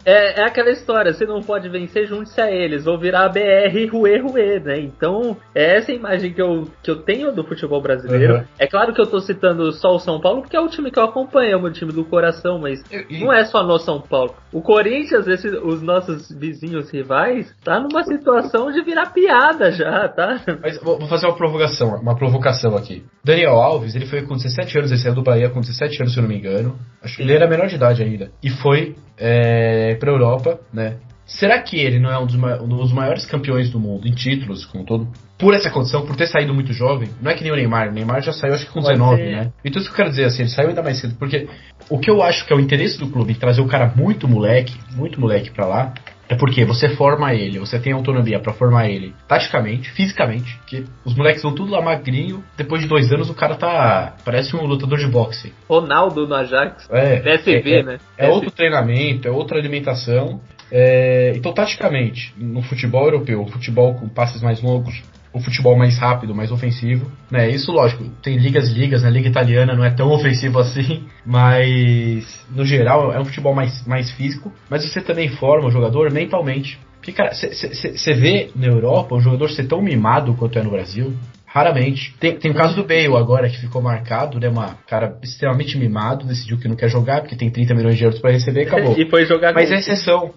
É aquela história, você não pode vencer, junte-se a eles. Vou virar a BR Ruê, né? Então, é essa imagem que eu tenho do futebol brasileiro. Uhum. É claro que eu tô citando só o São Paulo, porque é o time que eu acompanho, é o meu time do coração, mas não é só no São Paulo. O Corinthians, os nossos vizinhos rivais, tá numa situação de virar piada já, tá? Mas vou fazer uma provocação aqui. Daniel Alves, ele foi com 17 anos, ele saiu do Bahia com 17 anos, se eu não me engano. Acho que ele era menor de idade ainda. E foi pra Europa, né? Será que ele não é um dos maiores campeões do mundo em títulos, como todo? Por essa condição, por ter saído muito jovem? Não é que nem o Neymar. O Neymar já saiu, acho que com 19, né? Então isso que eu quero dizer, assim, ele saiu ainda mais cedo. Porque o que eu acho que é o interesse do clube em trazer o cara muito moleque pra lá, é porque você forma ele, você tem autonomia pra formar ele taticamente, fisicamente, que os moleques vão tudo lá magrinho, depois de 2 anos o cara parece um lutador de boxe. Ronaldo no Ajax, PSV, né? É outro treinamento, é outra alimentação. Então, taticamente, no futebol europeu, o futebol com passes mais longos, o futebol mais rápido, mais ofensivo, né? Isso, lógico, tem ligas, né? A Liga Italiana não é tão ofensiva assim, mas no geral é um futebol mais físico, mas você também forma o jogador mentalmente. Porque, cara, você vê na Europa um jogador ser tão mimado quanto é no Brasil? Raramente. Tem o caso do Bale agora, que ficou marcado, né? Cara extremamente mimado, decidiu que não quer jogar, porque tem 30 milhões de euros pra receber e acabou. E foi jogar. Mas é exceção.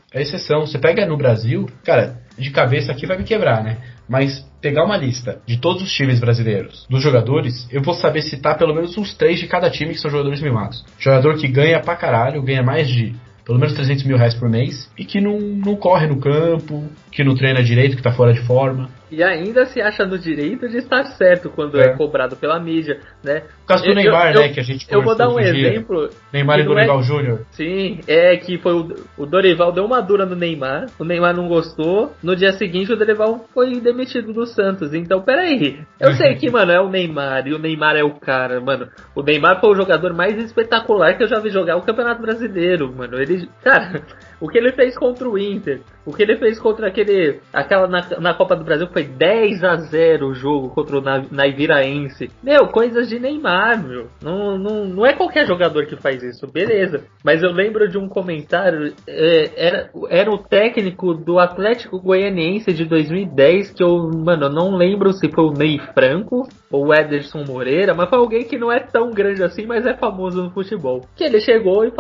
Você pega no Brasil, cara, de cabeça aqui vai me quebrar, né? Mas pegar uma lista de todos os times brasileiros, dos jogadores, eu vou saber citar pelo menos uns 3 de cada time que são jogadores mimados. Jogador que ganha pra caralho, ganha mais de pelo menos 300 mil reais por mês, e que não corre no campo, que não treina direito, que tá fora de forma. E ainda se acha no direito de estar certo quando é cobrado pela mídia, né? O caso do Neymar, né, que a gente eu vou dar um exemplo. Neymar e Dorival Júnior. Sim, que foi o Dorival deu uma dura no Neymar, o Neymar não gostou, no dia seguinte o Dorival foi demitido do Santos. Então, peraí, eu sei que, mano, é o Neymar, e o Neymar é o cara, mano. O Neymar foi o jogador mais espetacular que eu já vi jogar o Campeonato Brasileiro, mano. Cara, o que ele fez contra o Inter, o que ele fez contra aquela na Copa do Brasil foi 10-0 o jogo contra o Naiviraense. Meu, coisas de Neymar, meu. Não é qualquer jogador que faz isso, beleza. Mas eu lembro de um comentário, era o técnico do Atlético Goianiense de 2010, que eu não lembro se foi o Ney Franco ou o Ederson Moreira, mas foi alguém que não é tão grande assim, mas é famoso no futebol. Que ele chegou e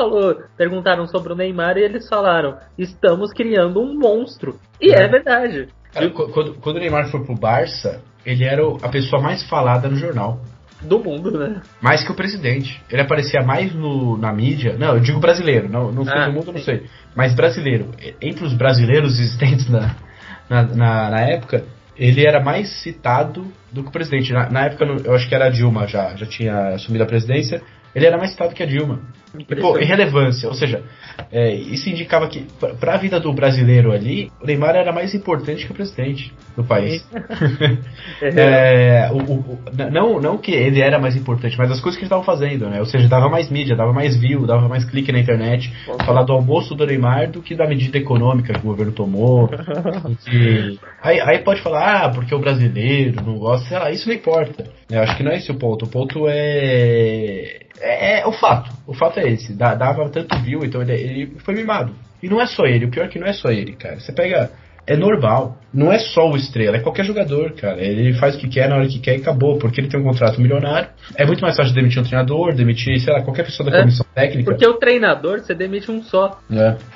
perguntaram sobre o Neymar e eles falaram, estamos criando um monstro. E é verdade. Cara, quando o Neymar foi pro Barça, ele era a pessoa mais falada no jornal. Do mundo, né? Mais que o presidente. Ele aparecia mais na mídia. Não, eu digo brasileiro. Não sei do mundo, não sei. Mas brasileiro. Entre os brasileiros existentes na época, ele era mais citado do que o presidente. Na época, eu acho que era a Dilma já tinha assumido a presidência. Ele era mais citado que a Dilma. Pô, irrelevância. Ou seja, isso indicava que, para a vida do brasileiro ali, o Neymar era mais importante que o presidente do país. Não que ele era mais importante, mas as coisas que ele estava fazendo, né? Ou seja, dava mais mídia, dava mais view, dava mais clique na internet. Falar do almoço do Neymar do que da medida econômica que o governo tomou. Aí pode falar, porque o brasileiro não gosta, sei lá, isso não importa. Eu acho que não é esse o ponto. O ponto é o fato. O fato é esse. Dava tanto view, então ele foi mimado. E não é só ele. O pior é que não é só ele, cara. Você pega... É normal. Não é só o estrela. É qualquer jogador, cara. Ele faz o que quer na hora que quer e acabou. Porque ele tem um contrato milionário. É muito mais fácil de demitir um treinador, demitir, sei lá, qualquer pessoa da comissão técnica. Porque o treinador, você demite um só.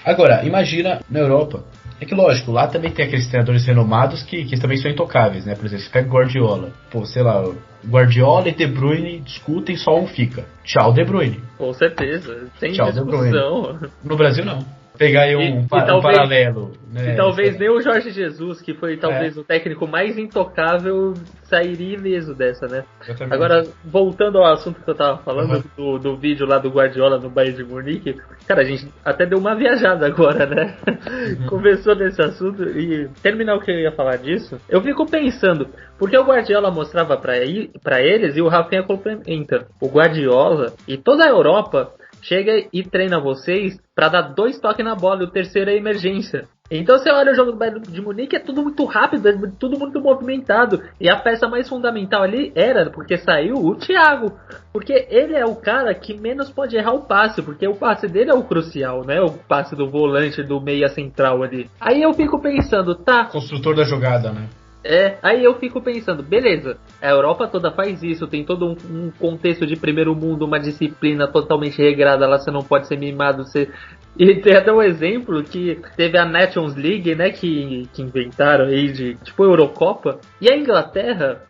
Agora, imagina na Europa. É que lógico, lá também tem aqueles treinadores renomados que também são intocáveis, né? Por exemplo, você pega o Guardiola. Pô, sei lá, Guardiola e De Bruyne discutem, só um fica. Tchau, De Bruyne. Com certeza, sem Tchau, discussão. No Brasil, não. Pegar aí um paralelo. Né? E talvez nem o Jorge Jesus, que foi talvez o técnico mais intocável, sairia ileso dessa, né? Exatamente. Agora, voltando ao assunto que eu tava falando, do vídeo lá do Guardiola no Bayern de Munique, cara, a gente até deu uma viajada agora, né? Começou nesse assunto e terminar o que eu ia falar disso, eu fico pensando, porque o Guardiola mostrava pra eles e o Rafinha complementa. O Guardiola e toda a Europa chega e treina vocês pra dar 2 toques na bola e o terceiro é emergência. Então você olha o jogo do Bayern de Munique, é tudo muito rápido, é tudo muito movimentado. E a peça mais fundamental ali era, porque saiu o Thiago. Porque ele é o cara que menos pode errar o passe, porque o passe dele é o crucial, né? O passe do volante, do meia central ali. Aí eu fico pensando, tá... Construtor da jogada, né? Aí eu fico pensando, beleza, a Europa toda faz isso, tem todo um contexto de primeiro mundo, uma disciplina totalmente regrada, lá você não pode ser mimado, E tem até um exemplo que teve a Nations League, né, que inventaram aí de, tipo, Eurocopa, e a Inglaterra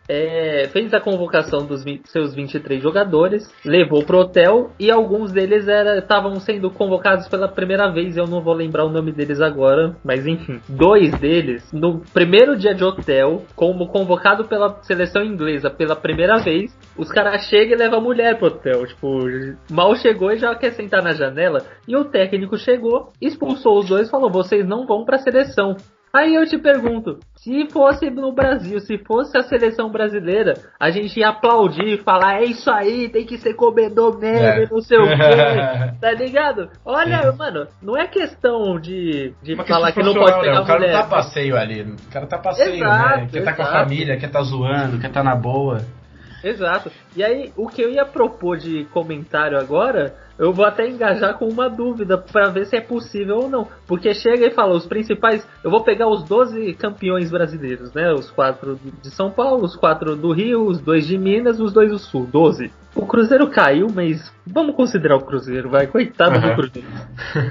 fez a convocação dos seus 23 jogadores, levou pro hotel, e alguns deles estavam sendo convocados pela primeira vez, eu não vou lembrar o nome deles agora, mas enfim, 2 deles, no primeiro dia de hotel, como convocado pela seleção inglesa pela primeira vez, os caras chegam e levam a mulher pro hotel, tipo, mal chegou e já quer sentar na janela, e o técnico chegou, expulsou os 2 e falou, vocês não vão pra seleção. Aí eu te pergunto, se fosse no Brasil, se fosse a seleção brasileira, a gente ia aplaudir e falar, é isso aí, tem que ser comedor mesmo, não sei o quê, tá ligado? Olha, mano, não é questão de falar que não pode pegar mulher. O cara não tá passeio ali, o cara tá passeio, né? Quer tá com a família, quer tá zoando, quer tá na boa. Exato. E aí, o que eu ia propor de comentário agora, eu vou até engajar com uma dúvida pra ver se é possível ou não. Porque chega e fala, os principais... Eu vou pegar os 12 campeões brasileiros, né? Os 4 de São Paulo, os 4 do Rio, os 2 de Minas, os 2 do Sul. 12. O Cruzeiro caiu, mas vamos considerar o Cruzeiro, vai. Coitado do Cruzeiro.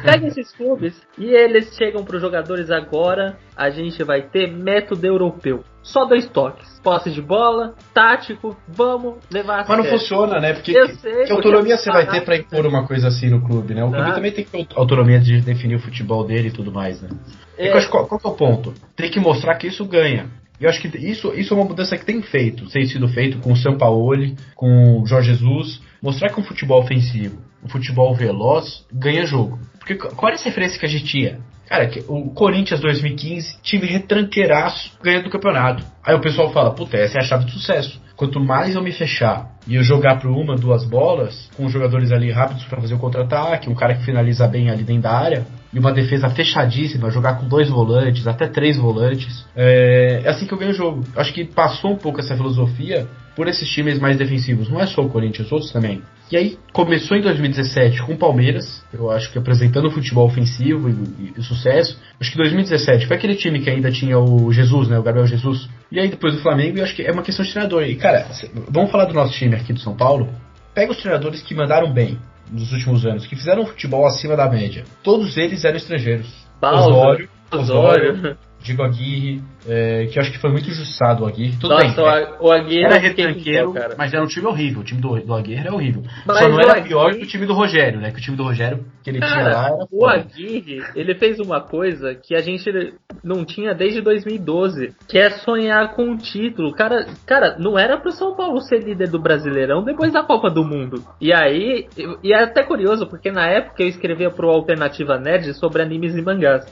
Pega esses clubes e eles chegam pros jogadores agora. A gente vai ter método europeu. Só 2 toques. Posse de bola, tático, vamos levar a sério. Mas não funciona, né? Porque que autonomia você vai ter pra impor uma coisa assim no clube, né? O clube também tem que ter autonomia de definir o futebol dele e tudo mais, né? Qual que é o ponto? Tem que mostrar que isso ganha. E eu acho que isso é uma mudança que tem sido feito com o Sampaoli, com o Jorge Jesus. Mostrar que um futebol ofensivo, um futebol veloz, ganha jogo. Porque qual era essa referência que a gente tinha? Cara, o Corinthians 2015, time retranqueiraço, ganhando o campeonato. Aí o pessoal fala, puta, essa é a chave do sucesso. Quanto mais eu me fechar e eu jogar por 1, 2 bolas, com os jogadores ali rápidos pra fazer o contra-ataque, um cara que finaliza bem ali dentro da área, e uma defesa fechadíssima, jogar com 2 volantes, até 3 volantes, é assim que eu ganho o jogo. Acho que passou um pouco essa filosofia por esses times mais defensivos. Não é só o Corinthians, outros também. E aí começou em 2017 com o Palmeiras, eu acho que apresentando o futebol ofensivo e sucesso. Acho que 2017 foi aquele time que ainda tinha o Jesus, né, o Gabriel Jesus. E aí depois do Flamengo, eu acho que é uma questão de treinador. E cara, vamos falar do nosso time aqui do São Paulo. Pega os treinadores que mandaram bem nos últimos anos, que fizeram um futebol acima da média. Todos eles eram estrangeiros. Osório, Diego Aguirre, que eu acho que foi muito injustiçado o Aguirre. Tudo bem, o Aguirre era retranqueiro, mas era um time horrível. O time do Aguirre era horrível. Mas só não era pior que o time do Rogério, né? Que o time do Rogério que ele tinha lá era o Aguirre, ele fez uma coisa que a gente não tinha desde 2012, que é sonhar com um título. Cara, não era pro São Paulo ser líder do Brasileirão depois da Copa do Mundo. E aí, e é até curioso, porque na época eu escrevia pro Alternativa Nerd sobre animes e mangás.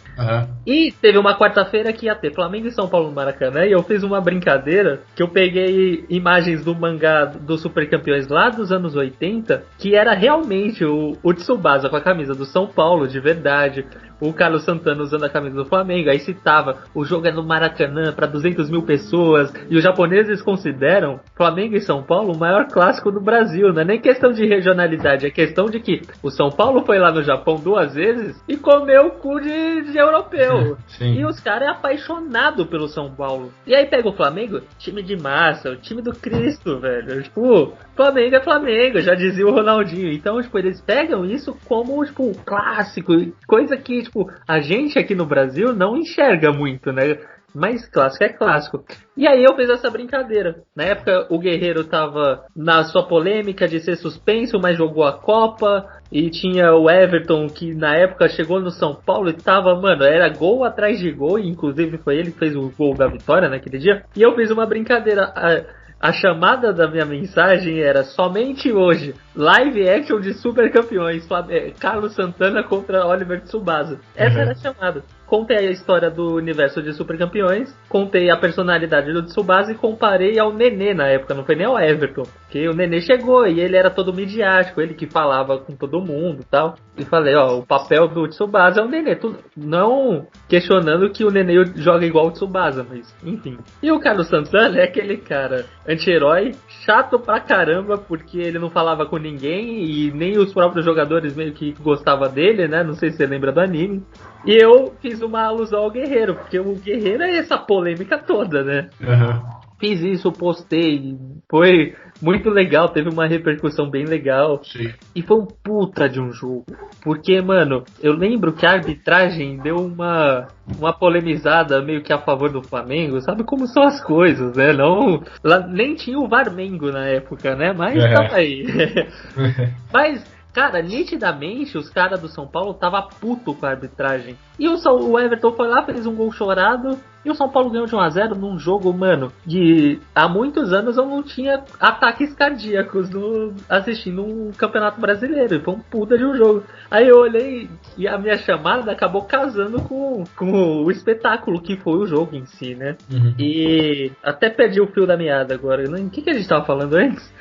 E teve uma quarta-feira que ia ter Flamengo e São Paulo no Maracanã, e eu fiz uma brincadeira que eu peguei imagens do mangá dos Super Campeões lá dos anos 80, que era realmente o Tsubasa com a camisa do São Paulo, de verdade, o Carlos Santana usando a camisa do Flamengo, aí citava, o jogo é no Maracanã para 200 mil pessoas, e os japoneses consideram Flamengo e São Paulo o maior clássico do Brasil, não é nem questão de regionalidade, é questão de que o São Paulo foi lá no Japão 2 vezes e comeu o cu de europeu. Sim. E os caras é apaixonado pelo São Paulo. E aí pega o Flamengo, time de massa, o time do Cristo, velho. Tipo, Flamengo é Flamengo, já dizia o Ronaldinho. Então, tipo, eles pegam isso como, tipo, clássico, coisa que, tipo, a gente aqui no Brasil não enxerga muito, né? Mas clássico é clássico. E aí eu fiz essa brincadeira. Na época o Guerreiro tava na sua polêmica de ser suspenso, mas jogou a Copa. E tinha o Everton, que na época chegou no São Paulo e tava, mano, era gol atrás de gol. E inclusive foi ele que fez o gol da vitória naquele dia. E eu fiz uma brincadeira. A chamada da minha mensagem era somente hoje, live action de Super Campeões, Carlos Santana contra Oliver Tsubasa. Essa era a chamada. Contei a história do universo de Super Campeões, contei a personalidade do Tsubasa e comparei ao Nenê na época, não foi nem ao Everton. Porque o Nenê chegou e ele era todo midiático, ele que falava com todo mundo e tal. E falei, ó, o papel do Tsubasa é o Nenê. Não questionando que o Nenê joga igual o Tsubasa, mas enfim. E o Carlos Santana é aquele cara anti-herói, chato pra caramba, porque ele não falava com ninguém e nem os próprios jogadores meio que gostavam dele, né? Não sei se você lembra do anime. E eu fiz uma alusão ao Guerreiro, porque o Guerreiro é essa polêmica toda, né? Fiz isso, postei, foi muito legal, teve uma repercussão bem legal. Sim. E foi um puta de um jogo. Porque, mano, eu lembro que a arbitragem deu uma polemizada meio que a favor do Flamengo, sabe como são as coisas, né? Não, lá, nem tinha o Varmengo na época, né? Mas tava aí. Mas... cara, nitidamente os caras do São Paulo tava puto com a arbitragem. E o Everton foi lá, fez um gol chorado. E o São Paulo ganhou de 1-0 num jogo, mano, de há muitos anos eu não tinha ataques cardíacos assistindo um campeonato brasileiro. E foi um puta de um jogo. Aí eu olhei e a minha chamada acabou casando com o espetáculo que foi o jogo em si, né? E até perdi o fio da meada agora. O que a gente tava falando antes?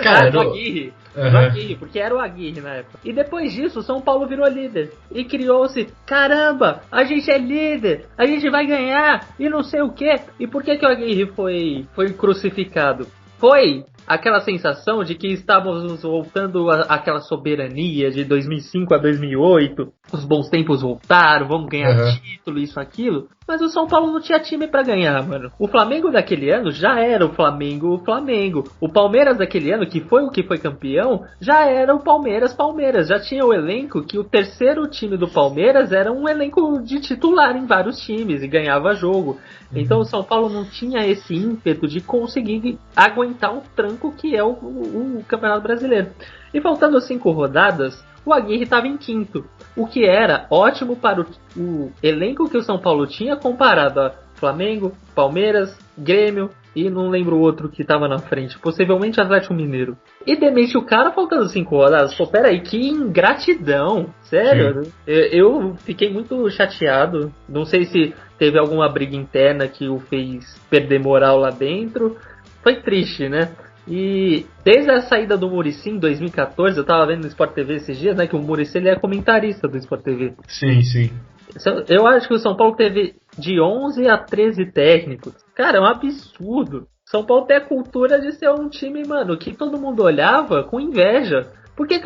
Cara, do Aguirre. Do Aguirre, porque era o Aguirre na época. E depois disso, o São Paulo virou líder. E criou-se, caramba, a gente é líder, a gente vai ganhar, e não sei o que. E por que o Aguirre foi crucificado? foi aquela sensação de que estávamos voltando àquela soberania de 2005 a 2008, os bons tempos voltaram, vamos ganhar título, isso, aquilo, mas o São Paulo não tinha time pra ganhar, mano. O Flamengo daquele ano já era o Flamengo. O Palmeiras daquele ano, que foi o que foi campeão, já era o Palmeiras. Já tinha o elenco que o terceiro time do Palmeiras era um elenco de titular em vários times e ganhava jogo. Então o São Paulo não tinha esse ímpeto de conseguir aguentar o tranco que é o Campeonato Brasileiro. E faltando 5 rodadas, o Aguirre estava em quinto, o que era ótimo para o elenco que o São Paulo tinha comparado a Flamengo, Palmeiras, Grêmio e não lembro o outro que estava na frente, possivelmente Atlético Mineiro. E demite o cara faltando 5 rodadas. Pô, peraí, que ingratidão, sério. Eu fiquei muito chateado, não sei se teve alguma briga interna que o fez perder moral lá dentro, foi triste, né? E desde a saída do Muricy em 2014, eu tava vendo no Sport TV esses dias, né, que o Muricy ele é comentarista do Sport TV. Sim. Eu acho que o São Paulo teve de 11 a 13 técnicos. Cara, é um absurdo. São Paulo tem a cultura de ser um time, mano, que todo mundo olhava com inveja. Por que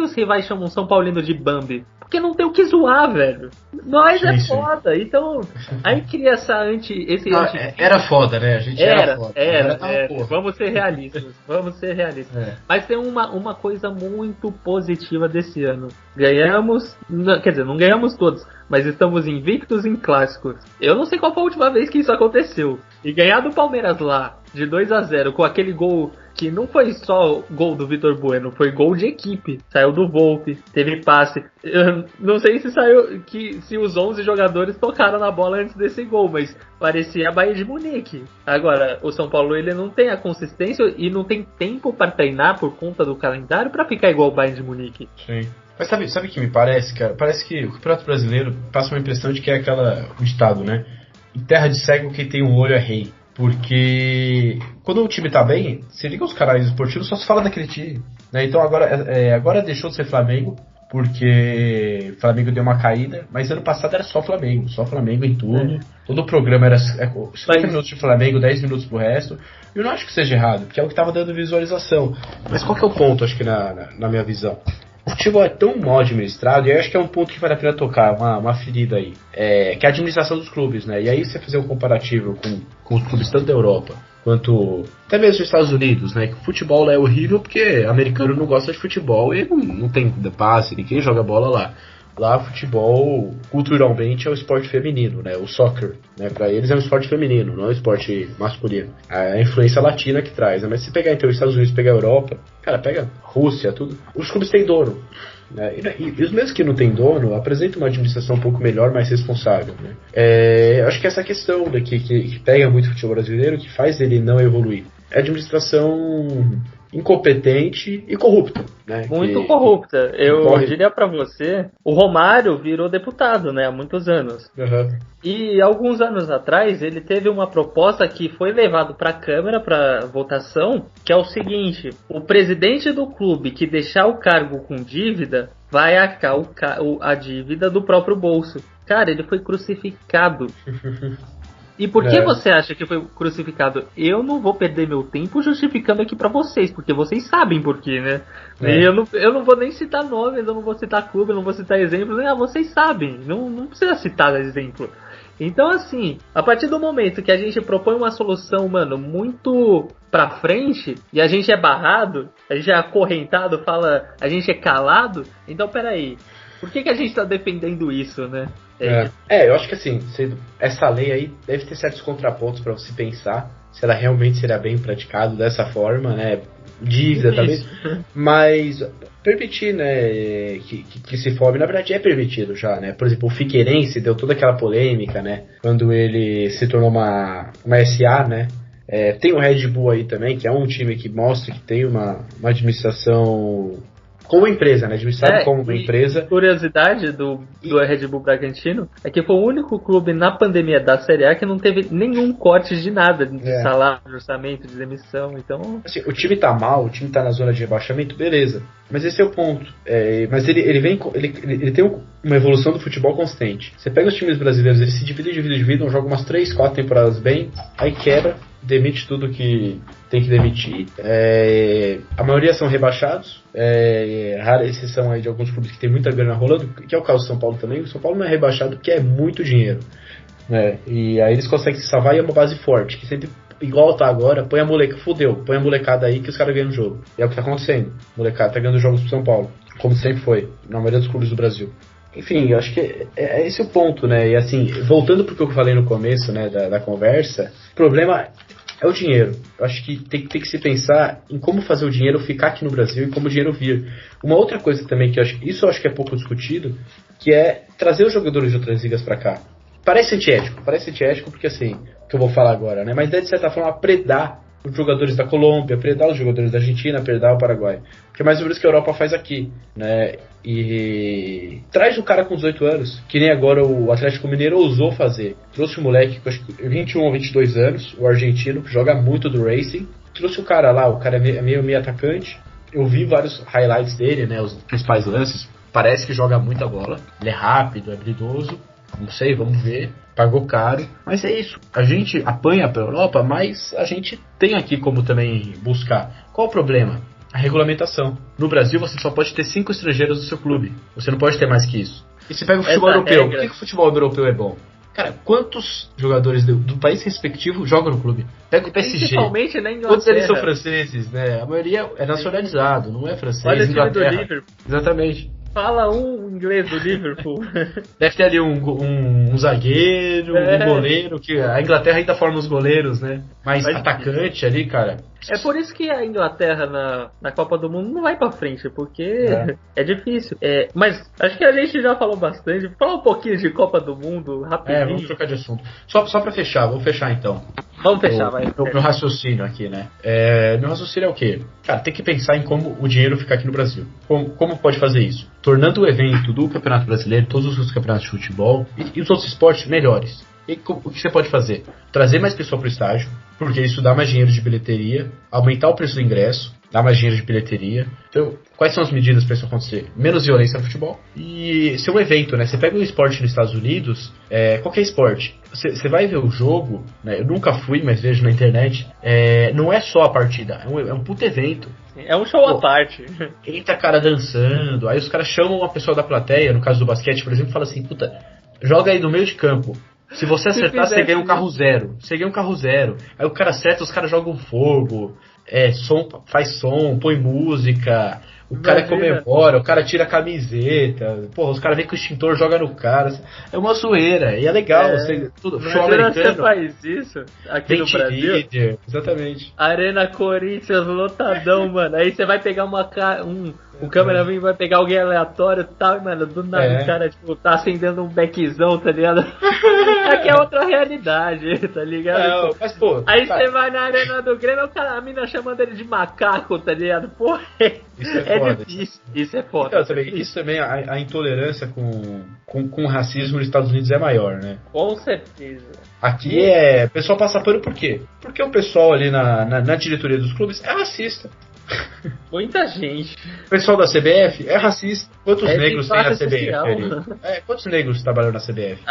os rivais chamam São Paulino de Bambi? Porque não tem o que zoar, velho. Nós é foda. Então, aí cria Era foda, né? A gente era foda. Era. Vamos ser realistas. Mas tem uma coisa muito positiva desse ano. Ganhamos, quer dizer, não ganhamos todos, mas estamos invictos em clássicos. Eu não sei qual foi a última vez que isso aconteceu. E ganhar do Palmeiras lá, de 2-0, com aquele gol que não foi só gol do Vitor Bueno, foi gol de equipe. Saiu do Volpi, teve passe. Eu não sei se os 11 jogadores tocaram na bola antes desse gol, mas parecia a Bayern de Munique. Agora, o São Paulo ele não tem a consistência e não tem tempo para treinar por conta do calendário para ficar igual o Bayern de Munique. Sim. Mas sabe o que me parece, cara? Parece que o Campeonato Brasileiro passa uma impressão de que é o ditado, né? Em terra de cego, quem tem um olho é rei. Porque quando o time tá bem, você liga os canais esportivos, só se fala daquele time, né? Então agora deixou de ser Flamengo, porque Flamengo deu uma caída, mas ano passado era só Flamengo em tudo. Todo o programa era 50 minutos de Flamengo, 10 minutos pro resto. Eu não acho que seja errado, porque é o que tava dando visualização. Mas qual que é o ponto, acho que na minha visão? O futebol é tão mal administrado, e eu acho que é um ponto que vale a pena tocar, uma ferida aí, que é a administração dos clubes, né? E aí você fazer um comparativo com os clubes tanto da Europa, quanto até mesmo dos Estados Unidos, né? Que o futebol lá é horrível porque americano não gosta de futebol e não tem passe, ninguém joga bola lá. Lá, futebol, culturalmente, é o esporte feminino, né? O soccer, né? Pra eles é um esporte feminino, não é um esporte masculino. A influência latina que traz, né? Mas se pegar, então, os Estados Unidos, pegar a Europa, cara, pega Rússia, tudo, os clubes têm dono, né? E os mesmos que não têm dono apresentam uma administração um pouco melhor, mais responsável, né? Eu acho que essa questão daqui, que pega muito o futebol brasileiro, que faz ele não evoluir, é a administração incompetente e corrupta, né? Muito corrupta. Eu diria pra você, o Romário virou deputado, né, há muitos anos. E alguns anos atrás ele teve uma proposta que foi levado pra Câmara pra votação, que é o seguinte: o presidente do clube que deixar o cargo com dívida vai arcar a dívida do próprio bolso. Cara, ele foi crucificado. E por que você acha que foi crucificado? Eu não vou perder meu tempo justificando aqui pra vocês, porque vocês sabem por quê, né? Eu não vou nem citar nomes, eu não vou citar clube, eu não vou citar exemplos, vocês sabem, não precisa citar exemplo. Então, assim, a partir do momento que a gente propõe uma solução, mano, muito pra frente, e a gente é barrado, a gente é acorrentado, a gente é calado, então peraí, por que a gente tá defendendo isso, né? Eu acho que assim, essa lei aí deve ter certos contrapontos para você pensar se ela realmente será bem praticada dessa forma, né? Dívida talvez, mas permitir, né, que se forme, na verdade é permitido já, né? Por exemplo, o Figueirense deu toda aquela polêmica, né? Quando ele se tornou uma SA, né? Tem o Red Bull aí também, que é um time que mostra que tem uma administração como empresa, né? Administrado como uma empresa. Curiosidade do Red Bull Bragantino é que foi o único clube na pandemia da Série A que não teve nenhum corte de nada, de salário, de orçamento, de demissão, então... Assim, o time tá mal, o time tá na zona de rebaixamento, beleza. Mas esse é o ponto. Mas ele tem uma evolução do futebol constante. Você pega os times brasileiros, eles se dividem, jogam umas 3, 4 temporadas bem, aí quebra, demite tudo que tem que demitir. A maioria são rebaixados. Rara exceção aí de alguns clubes que tem muita grana rolando, que é o caso do São Paulo também. O São Paulo não é rebaixado porque é muito dinheiro, né? E aí eles conseguem se salvar e é uma base forte, que sempre, igual tá agora, põe a molecada aí que os caras ganham o jogo. E é o que tá acontecendo. A molecada tá ganhando jogos pro São Paulo, como sempre foi, na maioria dos clubes do Brasil. Enfim, eu acho que é esse o ponto, né? E assim, voltando pro que eu falei no começo, né, da conversa, o problema é o dinheiro. Eu acho que tem que se pensar em como fazer o dinheiro ficar aqui no Brasil e como o dinheiro vir. Uma outra coisa também que eu acho que é pouco discutido, que é trazer os jogadores de outras ligas pra cá. Parece antiético porque assim, que eu vou falar agora, né? Mas é de certa forma predar os jogadores da Colômbia, predar os jogadores da Argentina, predar o Paraguai. Porque é mais ou menos o que a Europa faz aqui, né? E traz o cara com 18 anos, que nem agora o Atlético Mineiro ousou fazer. Trouxe o moleque com acho que 21 ou 22 anos, o argentino, que joga muito do Racing. Trouxe o cara lá, o cara é meio atacante. Eu vi vários highlights dele, né? Os principais lances. Parece que joga muita bola. Ele é rápido, é habilidoso. Não sei, vamos ver. Pagou caro. Mas é isso. A gente apanha pra Europa, mas a gente tem aqui como também buscar. Qual o problema? A regulamentação. No Brasil você só pode ter 5 estrangeiros no seu clube. Você não pode ter mais que isso. E você pega o futebol europeu. Por que o futebol europeu é bom? Cara, quantos jogadores do país respectivo jogam no clube? Pega o PSG. Principalmente na Inglaterra. Todos eles são franceses, né? A maioria é nacionalizado, não é francês. Olha o time do Liverpool. Exatamente. Fala um inglês do Liverpool. Deve ter ali um zagueiro, um goleiro, que a Inglaterra ainda forma os goleiros, né? Mas atacante ali, cara. É por isso que a Inglaterra na Copa do Mundo não vai pra frente, porque é difícil. Mas acho que a gente já falou bastante. Fala um pouquinho de Copa do Mundo, rapidinho. Vamos trocar de assunto. Só pra fechar, vamos fechar então. Vamos fechar, vai. Meu raciocínio aqui, né? Meu raciocínio é o quê? Cara, tem que pensar em como o dinheiro fica aqui no Brasil. Como pode fazer isso? Tornando o evento do Campeonato Brasileiro, todos os outros campeonatos de futebol e os outros esportes melhores. E o que você pode fazer? Trazer mais pessoa para o estádio, porque isso dá mais dinheiro de bilheteria, aumentar o preço do ingresso, dá mais dinheiro de bilheteria. Então, quais são as medidas para isso acontecer? Menos violência no futebol e ser um evento, né? Você pega um esporte nos Estados Unidos, qualquer esporte, você vai ver o jogo, né? Eu nunca fui, mas vejo na internet, não é só a partida, é um puto evento. É um show à parte. Entra cara dançando, aí os caras chamam uma pessoa da plateia, no caso do basquete, por exemplo, e fala assim, puta, joga aí no meio de campo. Se você acertar, você ganha um carro zero. Você ganha um carro zero. Aí o cara acerta, os caras jogam fogo. Faz som, põe música. O cara comemora, o cara tira a camiseta. Porra, os caras vêm com o extintor, joga no cara. É uma zoeira. E é legal. Show americano. Você faz isso aqui no Brasil. Líder, exatamente. Arena Corinthians, lotadão, mano. Aí você vai pegar o cameraman vai pegar alguém aleatório e tal, mano, do nada o cara, tipo, tá acendendo um beckzão, tá ligado? Aqui é outra realidade, tá ligado? Mas, pô... Aí você vai na arena do Grêmio, a mina chamando ele de macaco, tá ligado? Pô, isso é foda. difícil. Isso é foda. Então, isso também, a intolerância com o racismo nos Estados Unidos é maior, né? Com certeza. Aqui o pessoal passa pano por quê? Porque o pessoal ali na diretoria dos clubes é racista. Muita gente. O pessoal da CBF é racista. Quantos negros tem na CBF? Quantos negros trabalham na CBF?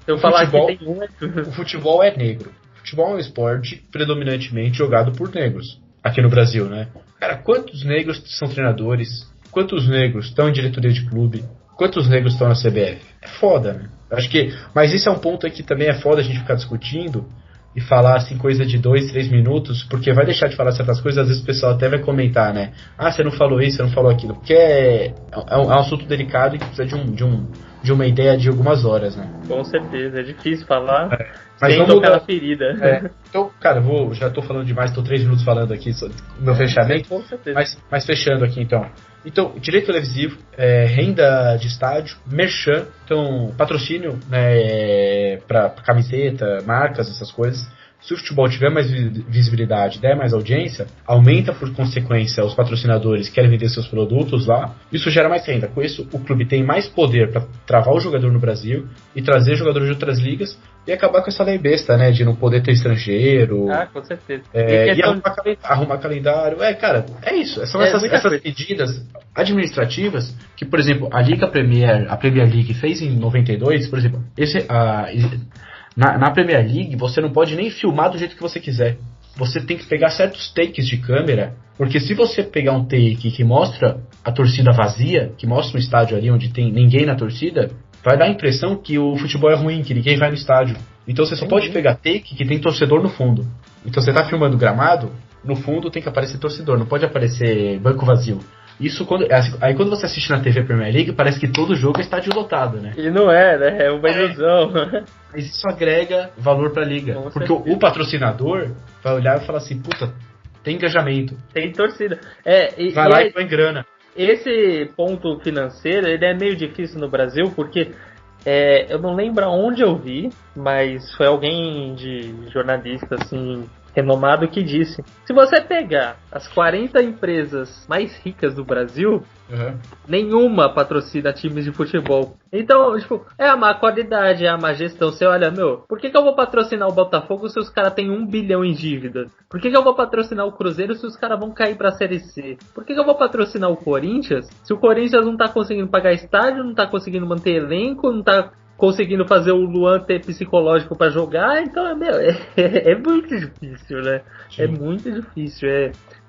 Eu falar futebol, que tem o futebol é negro. O futebol é um esporte predominantemente jogado por negros. Aqui no Brasil, né? Cara, quantos negros são treinadores? Quantos negros estão em diretoria de clube? Quantos negros estão na CBF? É foda, né? Acho que, mas isso é um ponto que também é foda a gente ficar discutindo e falar assim coisa de 2, 3 minutos, porque vai deixar de falar certas coisas, às vezes o pessoal até vai comentar, né? Ah, você não falou isso, você não falou aquilo, porque é um assunto delicado e que precisa de uma ideia de algumas horas, né? Com certeza, é difícil falar mas sem tocar na ferida. Então, cara, já tô falando demais, tô 3 minutos falando aqui do meu fechamento, com certeza. Mas fechando aqui então. Então, direito televisivo, renda de estádio, merchan, então patrocínio, né, para camiseta, marcas, essas coisas. Se o futebol tiver mais visibilidade, der mais audiência, aumenta por consequência os patrocinadores que querem vender seus produtos lá. Isso gera mais renda. Com isso, o clube tem mais poder para travar o jogador no Brasil e trazer jogadores de outras ligas e acabar com essa lei besta, né, de não poder ter estrangeiro. Com certeza. E arrumar calendário. Cara, é isso. São essas medidas administrativas que, por exemplo, a Liga Premier, a Premier League fez em 92, por exemplo, Na Premier League, você não pode nem filmar do jeito que você quiser. Você tem que pegar certos takes de câmera, porque se você pegar um take que mostra a torcida vazia, que mostra um estádio ali onde tem ninguém na torcida, vai dar a impressão que o futebol é ruim, que ninguém vai no estádio. Então você só pode pegar take que tem torcedor no fundo. Então você tá filmando o gramado, no fundo tem que aparecer torcedor, não pode aparecer banco vazio. Isso aí quando você assiste na TV Premier League, parece que todo jogo é estádio lotado, né? E não é, né? É uma ilusão. Mas isso agrega valor pra liga. Porque o patrocinador vai olhar e falar assim, puta, tem engajamento. Tem torcida. Vai lá e põe grana. Esse ponto financeiro, ele é meio difícil no Brasil, porque eu não lembro aonde eu vi, mas foi alguém de jornalista, assim, renomado que disse: se você pegar as 40 empresas mais ricas do Brasil, nenhuma patrocina times de futebol. Então, tipo, é a má qualidade, é a má gestão. Você olha, por que eu vou patrocinar o Botafogo se os caras têm 1 bilhão em dívida? Por que eu vou patrocinar o Cruzeiro se os caras vão cair pra Série C? Por que eu vou patrocinar o Corinthians se o Corinthians não tá conseguindo pagar estádio, não tá conseguindo manter elenco, não tá conseguindo fazer o Luan ter psicológico pra jogar? Então, é muito difícil, né? Sim. É muito difícil.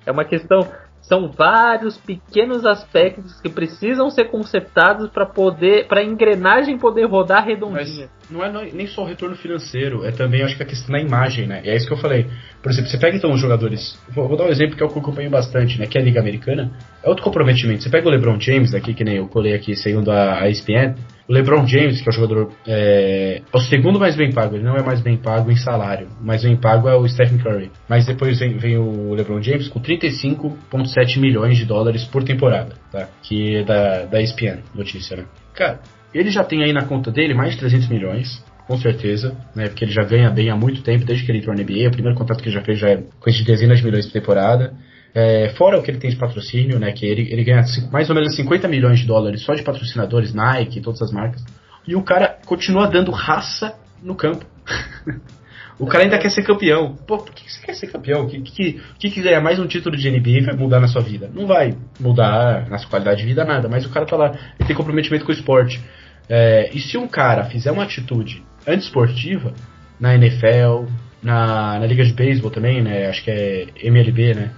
É uma questão... São vários pequenos aspectos que precisam ser conceptados para a engrenagem poder rodar redondinha. Mas não é nem só o retorno financeiro, é também, acho que a questão da imagem, né? E é isso que eu falei. Por exemplo, você pega então os jogadores, vou dar um exemplo que eu acompanho bastante, né? Que é a Liga Americana, é outro comprometimento. Você pega o LeBron James aqui, que nem eu colei aqui, segundo a ESPN, o LeBron James, que é o jogador, é o segundo mais bem pago, ele não é mais bem pago em salário, mais bem pago é o Stephen Curry. Mas depois vem o LeBron James com 35,7 milhões de dólares por temporada, tá? Que é da ESPN, notícia, né? Cara, ele já tem aí na conta dele mais de 300 milhões, com certeza, né? Porque ele já ganha bem há muito tempo, desde que ele entrou na NBA, o primeiro contrato que ele já fez já é com de dezenas de milhões por temporada. Fora o que ele tem de patrocínio, né, que ele ganha mais ou menos 50 milhões de dólares só de patrocinadores, Nike, todas as marcas, e o cara continua dando raça no campo. O cara ainda quer ser campeão. Pô, por que você quer ser campeão? O que ganhar mais um título de NBA vai mudar na sua vida? Não vai mudar na sua qualidade de vida nada, mas o cara tá lá, ele tem comprometimento com o esporte. E se um cara fizer uma atitude antiesportiva na NFL, na Liga de Beisebol também, né, acho que é MLB, né,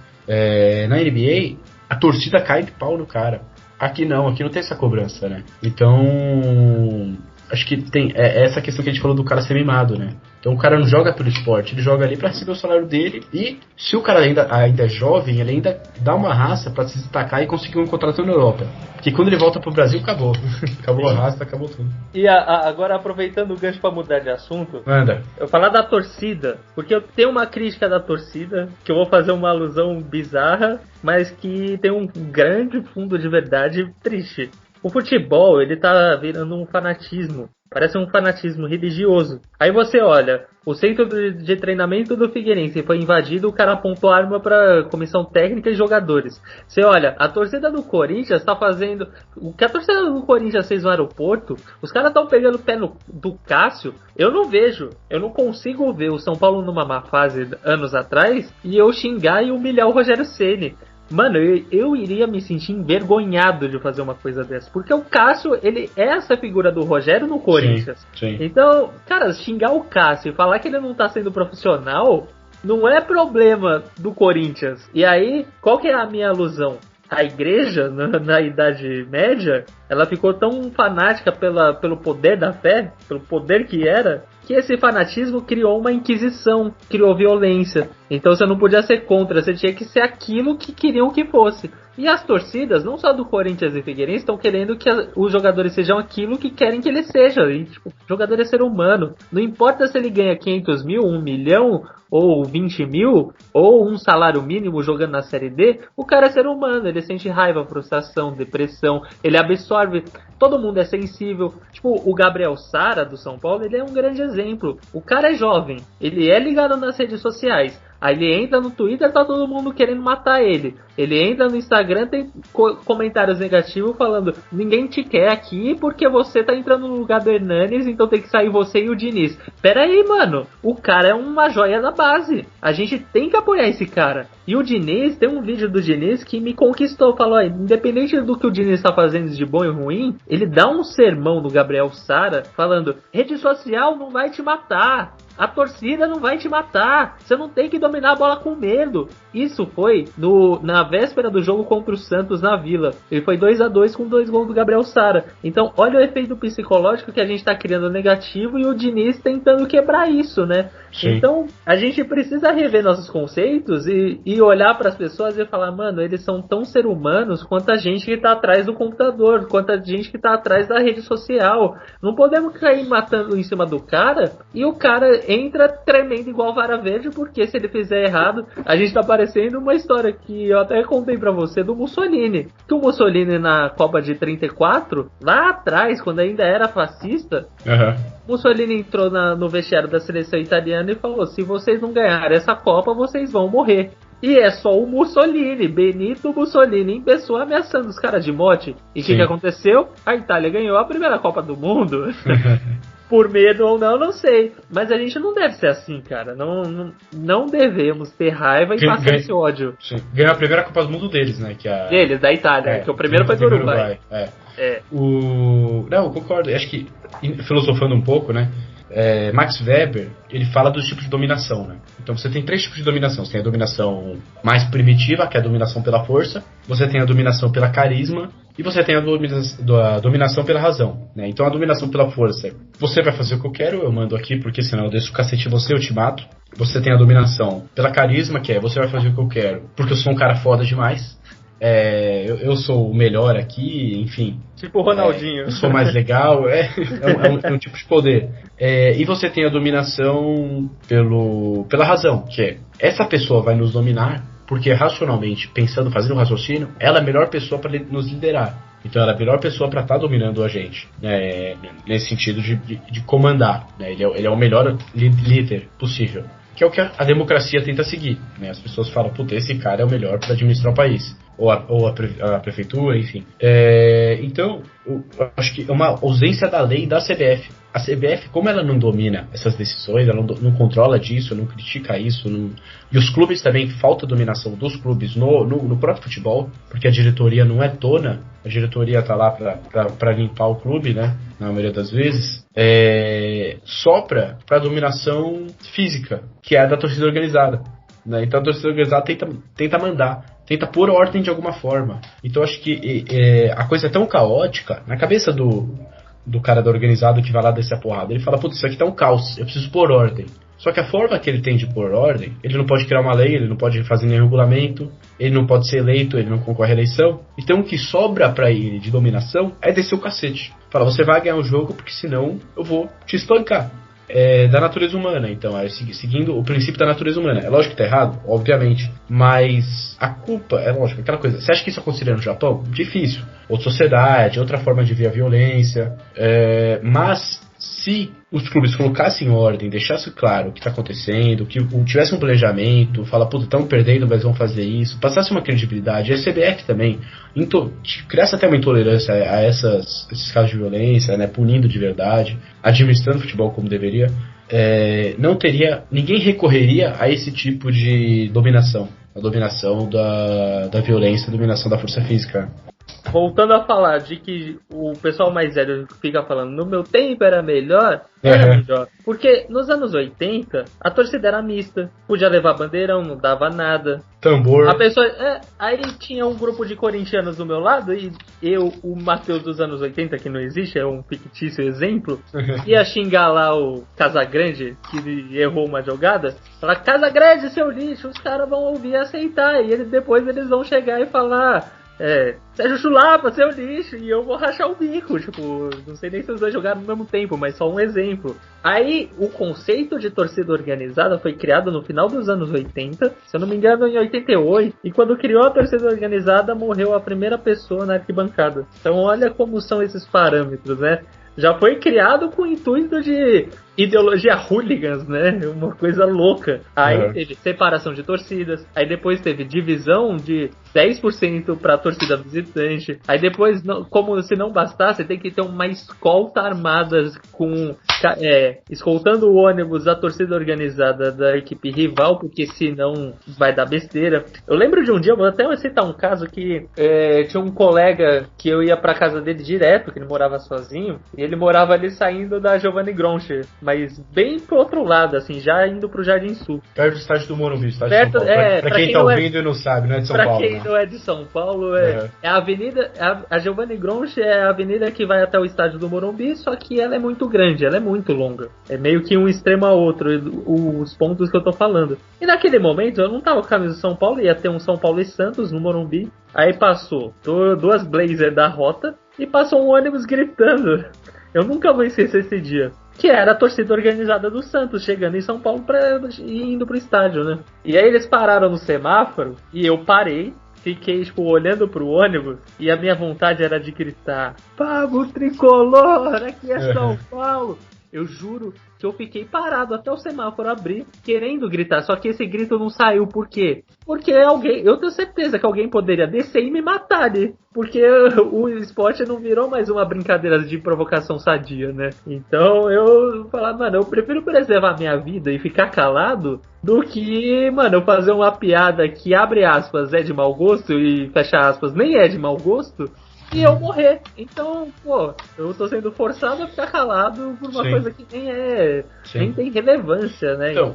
na NBA, a torcida cai de pau no cara. Aqui não tem essa cobrança, né? Então, acho que tem essa questão que a gente falou do cara ser mimado, né? Então o cara não joga pelo esporte, ele joga ali pra receber o salário dele, e se o cara ainda é jovem, ele ainda dá uma raça pra se destacar e conseguir um contrato na Europa. Porque quando ele volta pro Brasil, acabou. Acabou a raça, acabou tudo. E agora, aproveitando o gancho pra mudar de assunto, Manda. Eu falar da torcida, porque eu tenho uma crítica da torcida, que eu vou fazer uma alusão bizarra, mas que tem um grande fundo de verdade triste. O futebol, ele tá virando um fanatismo. Parece um fanatismo religioso. Aí você olha, o centro de treinamento do Figueirense foi invadido, o cara apontou arma pra comissão técnica e jogadores. Você olha, a torcida do Corinthians tá fazendo... O que a torcida do Corinthians fez no aeroporto, os caras estão pegando o pé do Cássio. Eu não consigo ver o São Paulo numa má fase anos atrás e eu xingar e humilhar o Rogério Ceni. Mano, eu iria me sentir envergonhado de fazer uma coisa dessa. Porque o Cássio, ele é essa figura do Rogério no Corinthians. Sim. Então, cara, xingar o Cássio e falar que ele não tá sendo profissional não é problema do Corinthians. E aí, qual que é a minha alusão? A igreja, na Idade Média, ela ficou tão fanática pelo poder da fé, pelo poder que era, que esse fanatismo criou uma inquisição, criou violência. Então você não podia ser contra, você tinha que ser aquilo que queriam que fosse. E as torcidas, não só do Corinthians e Figueirense, estão querendo que os jogadores sejam aquilo que querem que ele seja. E, tipo, o jogador é ser humano. Não importa se ele ganha 500 mil, 1 milhão, ou 20 mil, ou um salário mínimo jogando na Série D, o cara é ser humano. Ele sente raiva, frustração, depressão, ele absorve. Todo mundo é sensível. Tipo, o Gabriel Sara, do São Paulo, ele é um grande exemplo. O cara é jovem, ele é ligado nas redes sociais. Aí ele entra no Twitter, tá todo mundo querendo matar ele. Ele entra no Instagram, tem comentários negativos falando: ninguém te quer aqui porque você tá entrando no lugar do Hernanes, então tem que sair você e o Diniz. Pera aí, mano, o cara é uma joia da base. A gente tem que apoiar esse cara. E o Diniz, tem um vídeo do Diniz que me conquistou. Falou: independente do que o Diniz tá fazendo de bom e ruim, ele dá um sermão no Gabriel Sara falando: rede social não vai te matar. A torcida não vai te matar. Você não tem que dominar a bola com medo. Isso foi na véspera do jogo contra o Santos na Vila. Ele foi 2-2 com 2 gols do Gabriel Sara. Então, olha o efeito psicológico que a gente tá criando negativo e o Diniz tentando quebrar isso, né? Sim. Então, a gente precisa rever nossos conceitos e olhar para as pessoas e falar: mano, eles são tão ser humanos quanto a gente que tá atrás do computador, quanto a gente que tá atrás da rede social. Não podemos cair matando em cima do cara e o cara entra tremendo igual vara verde, porque se ele fizer errado, a gente tá parecendo uma história que eu até contei pra você do Mussolini. Que o Mussolini na Copa de 34, lá atrás, quando ainda era fascista, Mussolini entrou no vestiário da seleção italiana e falou: se vocês não ganharem essa Copa, vocês vão morrer. E é só o Mussolini, Benito Mussolini, em pessoa ameaçando os caras de morte. E o que aconteceu? A Itália ganhou a primeira Copa do Mundo. Por medo ou não sei. Mas a gente não deve ser assim, cara. Não devemos ter raiva e passar esse ódio. Sim. Ganhou a primeira Copa do Mundo deles, né? Deles, da Itália. Que o primeiro foi do Uruguai. Não, eu concordo. Acho que, filosofando um pouco, né? Max Weber, ele fala dos tipos de dominação, né? Então você tem 3 tipos de dominação. Você tem a dominação mais primitiva, que é a dominação pela força. Você tem a dominação pela carisma. E você tem a dominação pela razão, né? Então a dominação pela força: você vai fazer o que eu quero, eu mando aqui, porque senão eu deixo o cacete em você, eu te mato. Você tem a dominação pela carisma, que é: você vai fazer o que eu quero, porque eu sou um cara foda demais. Eu sou o melhor aqui, enfim. Tipo o Ronaldinho. Eu sou mais legal, é um tipo de poder. E você tem a dominação pela razão, que é: essa pessoa vai nos dominar porque racionalmente, pensando, fazendo um raciocínio, ela é a melhor pessoa para nos liderar. Então ela é a melhor pessoa para estar dominando a gente, nesse sentido de comandar, né? Ele é o melhor líder possível, que é o que a democracia tenta seguir, né? As pessoas falam: puta, esse cara é o melhor para administrar o país, ou a prefeitura, enfim. Então, eu acho que é uma ausência da lei da CBF. A CBF, como ela não domina essas decisões, ela não controla disso, não critica isso, e os clubes também, falta dominação dos clubes no próprio futebol, porque a diretoria não é dona, a diretoria tá lá para limpar o clube, né, na maioria das vezes, sopra para dominação física, que é a da torcida organizada, né? Então a torcida organizada tenta mandar, tenta pôr ordem de alguma forma. Então acho que a coisa é tão caótica na cabeça do cara da organizado que vai lá descer a porrada. Ele fala: putz, isso aqui tá um caos, eu preciso pôr ordem. Só que a forma que ele tem de pôr ordem, ele não pode criar uma lei, ele não pode fazer nenhum regulamento, ele não pode ser eleito, ele não concorre à eleição. Então o que sobra pra ele de dominação é descer o cacete. Fala: você vai ganhar o jogo, porque senão eu vou te espancar. Da natureza humana, então, seguindo o princípio da natureza humana. É lógico que tá errado, obviamente, mas a culpa, é lógico, aquela coisa. Você acha que isso aconteceria no Japão? Difícil. Outra sociedade, outra forma de ver a violência, mas se os clubes colocassem em ordem, deixassem claro o que está acontecendo, que tivesse um planejamento, fala: puta, estão perdendo, mas vão fazer isso, passasse uma credibilidade, e a CBF também criasse até uma intolerância a esses casos de violência, né, punindo de verdade, administrando o futebol como deveria, ninguém recorreria a esse tipo de dominação, a dominação da violência, a dominação da força física. Voltando a falar de que o pessoal mais velho fica falando: no meu tempo era melhor, melhor. Porque nos anos 80, a torcida era mista, podia levar bandeirão, não dava nada. Tambor. A pessoa, aí tinha um grupo de corintianos do meu lado e eu, o Matheus dos anos 80, que não existe, é um fictício exemplo, ia xingar lá o Casagrande, que errou uma jogada, falar: Casagrande, seu lixo, os caras vão ouvir e aceitar, e depois eles vão chegar e falar: Sérgio Chulapa, seu lixo, e eu vou rachar o bico. Tipo, não sei nem se os dois jogaram no mesmo tempo, mas só um exemplo. Aí, o conceito de torcida organizada foi criado no final dos anos 80, se eu não me engano em 88, e quando criou a torcida organizada, morreu a primeira pessoa na arquibancada. Então olha como são esses parâmetros, né? Já foi criado com o intuito de ideologia hooligans, né? Uma coisa louca. Aí teve separação de torcidas, aí depois teve divisão de 10% para a torcida visitante. Aí depois, como se não bastasse, tem que ter uma escolta armada com escoltando o ônibus da torcida organizada da equipe rival, porque senão vai dar besteira. Eu lembro de um dia, vou até citar um caso que tinha um colega que eu ia pra casa dele direto, que ele morava sozinho, e ele morava ali saindo da Giovanni Gronchi, mas bem pro outro lado, assim, já indo pro Jardim Sul. Perto do estádio do Morumbi, estádio de São Paulo. Pra quem tá ouvindo e não sabe, não é de São Paulo. Pra quem não é de São Paulo, é a avenida, a Giovanni Gronchi é a avenida que vai até o estádio do Morumbi, só que ela é muito grande, ela é muito longa. É meio que um extremo a outro, os pontos que eu tô falando. E naquele momento, eu não tava com a camisa do São Paulo, ia ter um São Paulo e Santos no Morumbi. Aí passou duas Blazer da Rota e passou um ônibus gritando. Eu nunca vou esquecer esse dia. Que era a torcida organizada do Santos chegando em São Paulo e indo pro estádio, né? E aí eles pararam no semáforo e eu parei. Fiquei, olhando pro ônibus e a minha vontade era de gritar: Pablo Tricolor, aqui é São Paulo. Eu juro que eu fiquei parado até o semáforo abrir, querendo gritar. Só que esse grito não saiu, por quê? Porque eu tenho certeza que alguém poderia descer e me matar ali. Porque o esporte não virou mais uma brincadeira de provocação sadia, né? Então eu falava, mano, eu prefiro preservar minha vida e ficar calado do que, mano, eu fazer uma piada que, abre aspas, é de mau gosto e fecha aspas, nem é de mau gosto. E eu morrer. Então, eu tô sendo forçado a ficar calado por uma coisa que nem tem relevância, né? Então,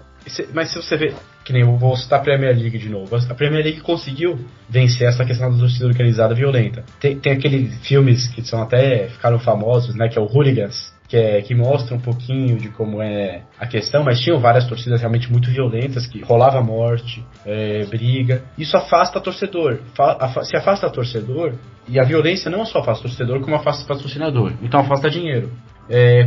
mas se você vê, que nem eu vou citar a Premier League de novo, a Premier League conseguiu vencer essa questão da torcida organizada violenta. Tem aqueles filmes que ficaram famosos, né, que é o Hooligans, que mostra um pouquinho de como é a questão, mas tinham várias torcidas realmente muito violentas, que rolava morte, briga. Isso afasta o torcedor. Se afasta o torcedor, e a violência não só afasta o torcedor, como afasta o patrocinador. Então afasta dinheiro.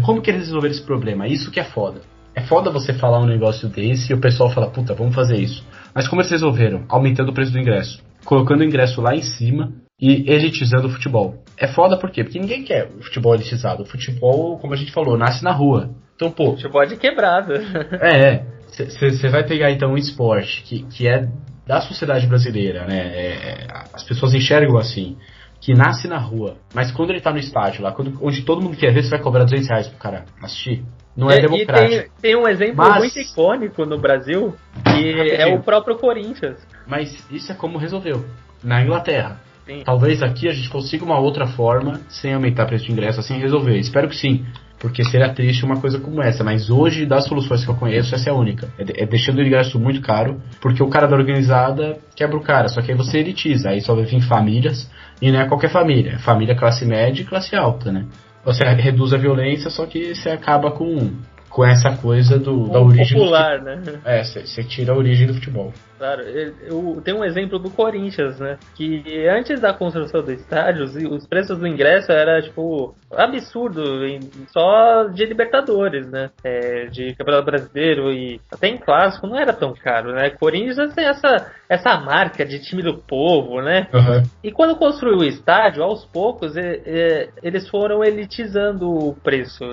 Como que eles resolveram esse problema? Isso que é foda. É foda você falar um negócio desse e o pessoal fala, puta, vamos fazer isso. Mas como eles resolveram? Aumentando o preço do ingresso. Colocando o ingresso lá em cima e elitizando o futebol. É foda por quê? Porque ninguém quer o futebol elitizado. O futebol, como a gente falou, nasce na rua. Então, pô... Futebol de quebrada. Você vai pegar, então, um esporte que é da sociedade brasileira, né? As pessoas enxergam assim, que nasce na rua. Mas quando ele tá no estádio, lá, onde todo mundo quer ver, você vai cobrar R$200 pro cara assistir. Não é democrático. E tem um exemplo muito icônico no Brasil, que é o próprio Corinthians. Mas isso é como resolveu. Na Inglaterra. Sim. Talvez aqui a gente consiga uma outra forma, sem aumentar o preço de ingresso, assim, resolver. Espero que sim. Porque seria triste uma coisa como essa. Mas hoje, das soluções que eu conheço, essa é a única. É deixando o ingresso muito caro, porque o cara da organizada quebra o cara. Só que aí você elitiza. Aí só vai vir famílias, e não é qualquer família. É família classe média e classe alta, né? Você reduz a violência, só que você acaba com essa coisa da origem popular, né? Você tira a origem do futebol. Claro, eu tenho um exemplo do Corinthians, né? Que antes da construção do estádio, os preços do ingresso era absurdo, só de Libertadores, né? De Campeonato Brasileiro e até em clássico não era tão caro, né? Corinthians tem essa marca de time do povo, né? Uhum. E quando construiu o estádio, aos poucos eles foram elitizando o preço,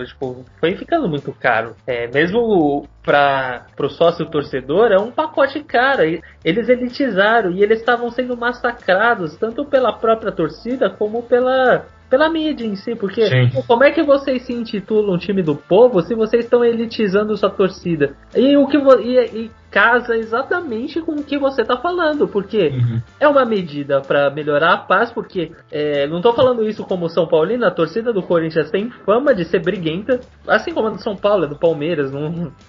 foi ficando muito caro. Mesmo pro sócio torcedor é um pacote caro. Eles elitizaram e eles estavam sendo massacrados tanto pela própria torcida como pela mídia em si, porque como é que vocês se intitulam um time do povo se vocês estão elitizando sua torcida? E casa exatamente com o que você está falando, porque é uma medida para melhorar a paz, porque não estou falando isso como São Paulino, a torcida do Corinthians tem fama de ser briguenta, assim como a do São Paulo, a do Palmeiras,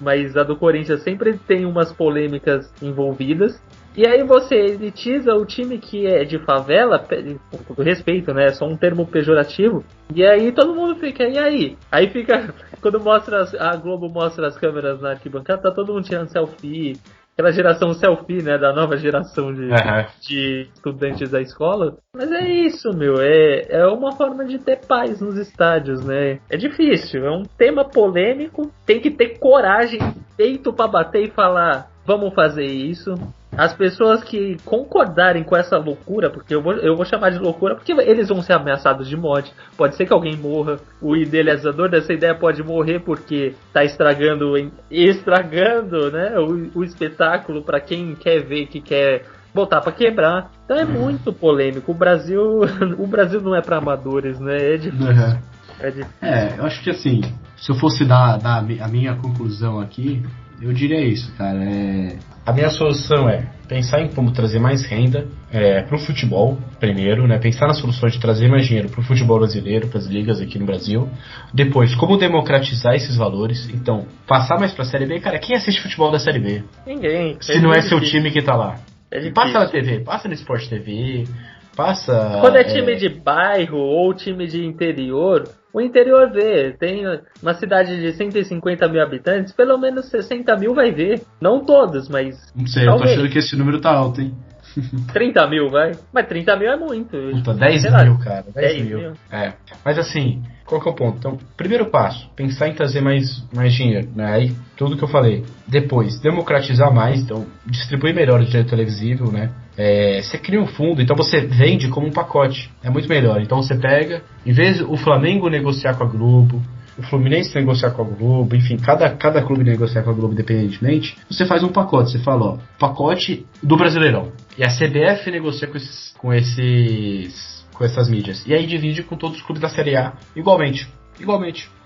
mas a do Corinthians sempre tem umas polêmicas envolvidas. E aí você elitiza o time que é de favela, com todo respeito, né? É só um termo pejorativo. E aí todo mundo fica, e aí? Aí fica, quando a Globo mostra as câmeras na arquibancada, tá todo mundo tirando selfie. Aquela geração selfie, né? Da nova geração de estudantes da escola. Mas é isso, meu. É uma forma de ter paz nos estádios, né? É difícil, é um tema polêmico. Tem que ter coragem, peito pra bater e falar, vamos fazer isso. as pessoas que concordarem com essa loucura, porque eu vou chamar de loucura, porque eles vão ser ameaçados de morte, pode ser que alguém morra, o idealizador dessa ideia pode morrer porque tá estragando, né, o espetáculo para quem quer ver, que quer botar para quebrar. Então é muito polêmico. O Brasil não é para amadores, né? É difícil. É difícil. Eu acho que assim, se eu fosse dar a minha conclusão aqui, eu diria isso, cara. A minha solução é pensar em como trazer mais renda pro futebol, primeiro, né? Pensar nas soluções de trazer mais dinheiro pro futebol brasileiro, pras ligas aqui no Brasil. Depois, como democratizar esses valores. Então, passar mais pra Série B. Cara, quem assiste futebol da Série B? Ninguém. Se não é seu time que tá lá. É passa na TV, passa no Sport TV, passa... Quando é time de bairro ou time de interior, o interior vê. Tem uma cidade de 150 mil habitantes, pelo menos 60 mil vai ver. Não todos, mas... Não sei, eu tô achando que esse número tá alto, hein? 30 mil, vai. Mas 30 mil é muito. Puta, 10 mil, cara. 10 mil. Mas assim, qual que é o ponto? Então, primeiro passo, pensar em trazer mais dinheiro, né? Aí, tudo que eu falei. Depois, democratizar mais, então, distribuir melhor o direito televisivo, né? Você cria um fundo, então você vende como um pacote. É muito melhor. Então você pega, em vez do Flamengo negociar com a Globo, o Fluminense negociar com a Globo, enfim, cada clube negociar com a Globo independentemente, você faz um pacote, você fala, ó, pacote do Brasileirão. E a CBF negocia com essas mídias. E aí divide com todos os clubes da Série A igualmente.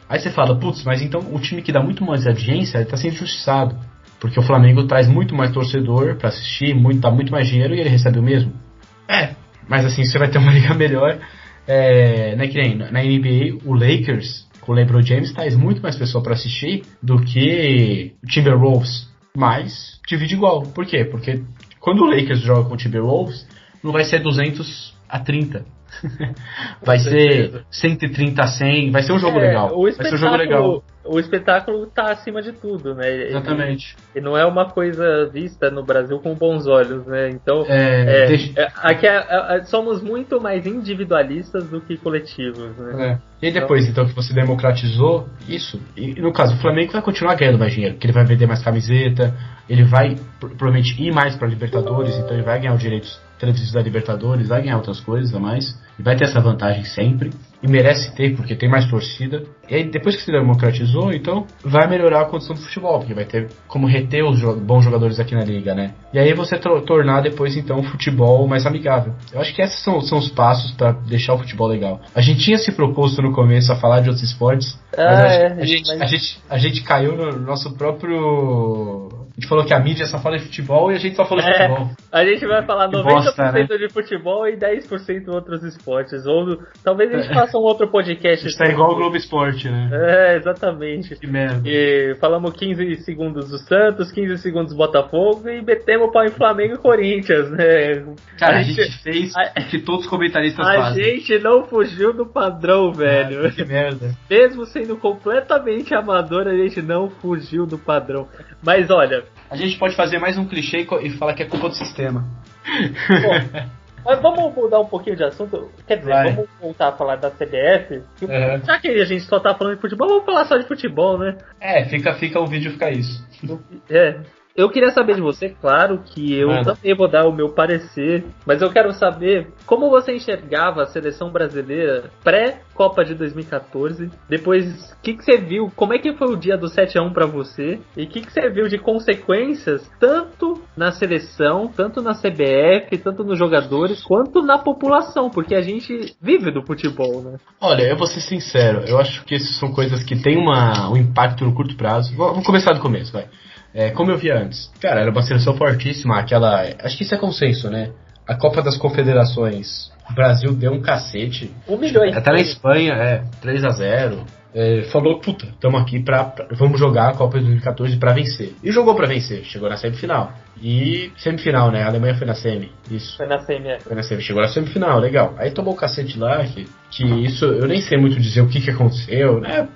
Aí você fala, putz, mas então o time que dá muito mais audiência, ele tá sendo injustiçado. Porque o Flamengo traz muito mais torcedor pra assistir, dá muito mais dinheiro e ele recebe o mesmo. Mas assim, você vai ter uma liga melhor. Né, que nem na NBA, o Lakers, com o LeBron James, traz muito mais pessoa pra assistir do que o Timberwolves. Mas divide igual. Por quê? Porque quando o Lakers joga com o Timberwolves, não vai ser 200-30. Vai ser 130-100. Vai ser um jogo legal. Vai ser um jogo legal. O espetáculo tá acima de tudo, né? Exatamente. E não é uma coisa vista no Brasil com bons olhos, né? Então, aqui somos muito mais individualistas do que coletivos, né? E depois, então, que você democratizou isso, e no caso, o Flamengo vai continuar ganhando mais dinheiro, porque ele vai vender mais camiseta, ele vai provavelmente ir mais pra Libertadores, então ele vai ganhar os direitos televisivos da Libertadores, vai ganhar outras coisas a mais, e vai ter essa vantagem sempre, e merece ter, porque tem mais torcida. E aí, depois que se democratizou, então, vai melhorar a condição do futebol, porque vai ter como reter os bons jogadores aqui na liga, né? E aí você tornar depois, então, o futebol mais amigável. Eu acho que esses são os passos para deixar o futebol legal. A gente tinha se proposto no começo a falar de outros esportes, mas a gente caiu no nosso próprio... A gente falou que a mídia só fala de futebol e a gente só falou de futebol. A gente vai falar 90% de futebol e 10% outros esportes. Ou talvez a gente faça um outro podcast. Está igual o Globo Esporte, né? Exatamente. Que merda. E falamos 15 segundos do Santos, 15 segundos do Botafogo e metemos o pau em Flamengo e Corinthians, né? Cara, a gente fez o que todos os comentaristas fazem. A gente não fugiu do padrão, velho. Que merda. Mesmo sendo completamente amador, a gente não fugiu do padrão. Mas olha... A gente pode fazer mais um clichê e falar que é culpa do sistema. Bom, mas vamos mudar um pouquinho de assunto. Quer dizer, vamos voltar a falar da CBF. Já que a gente só tá falando de futebol, vamos falar só de futebol, né? Fica o vídeo, fica isso. Eu queria saber de você, claro que eu também vou dar o meu parecer, mas eu quero saber como você enxergava a seleção brasileira pré-Copa de 2014, depois, o que você viu, como é que foi o dia do 7-1 pra você, e o que você viu de consequências, tanto na seleção, tanto na CBF, tanto nos jogadores, quanto na população, porque a gente vive do futebol, né? Olha, eu vou ser sincero, eu acho que essas são coisas que têm um impacto no curto prazo. Vamos começar do começo, vai. Como eu via antes. Cara, era uma seleção fortíssima, acho que isso é consenso, né? A Copa das Confederações, o Brasil deu um cacete. 1 milhão. Até na Espanha, 3-0. Falou, puta, estamos aqui vamos jogar a Copa de 2014 pra vencer. E jogou pra vencer, chegou na semifinal. E semifinal, né? A Alemanha foi na semi. Isso. Foi na semi, Foi na semi, chegou na semifinal, legal. Aí tomou o cacete lá, que que isso, eu nem sei muito dizer o que aconteceu, né?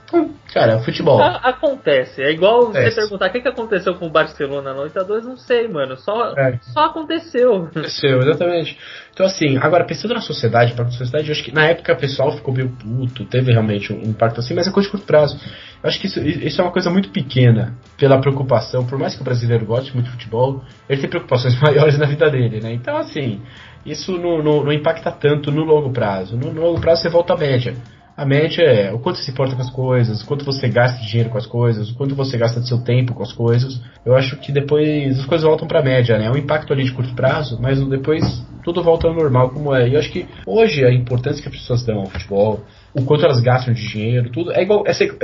Cara, futebol. Acontece. É igual você perguntar o que aconteceu com o Barcelona na 8-2, não sei, mano. Só aconteceu. Aconteceu, exatamente. Então, assim, agora, pensando na sociedade, impacto na sociedade, eu acho que na época o pessoal ficou meio puto, teve realmente um impacto assim, mas é coisa de curto prazo. Eu acho que isso é uma coisa muito pequena pela preocupação, por mais que o brasileiro goste muito de futebol, ele tem preocupações maiores na vida dele, né? Então, assim, isso não impacta tanto no longo prazo. No longo prazo você volta à média. A média é o quanto você se importa com as coisas, o quanto você gasta de dinheiro com as coisas, o quanto você gasta de seu tempo com as coisas. Eu acho que depois as coisas voltam pra média, né? É um impacto ali de curto prazo, mas depois tudo volta ao normal como é. E eu acho que hoje a importância que as pessoas dão ao futebol, o quanto elas gastam de dinheiro, tudo, é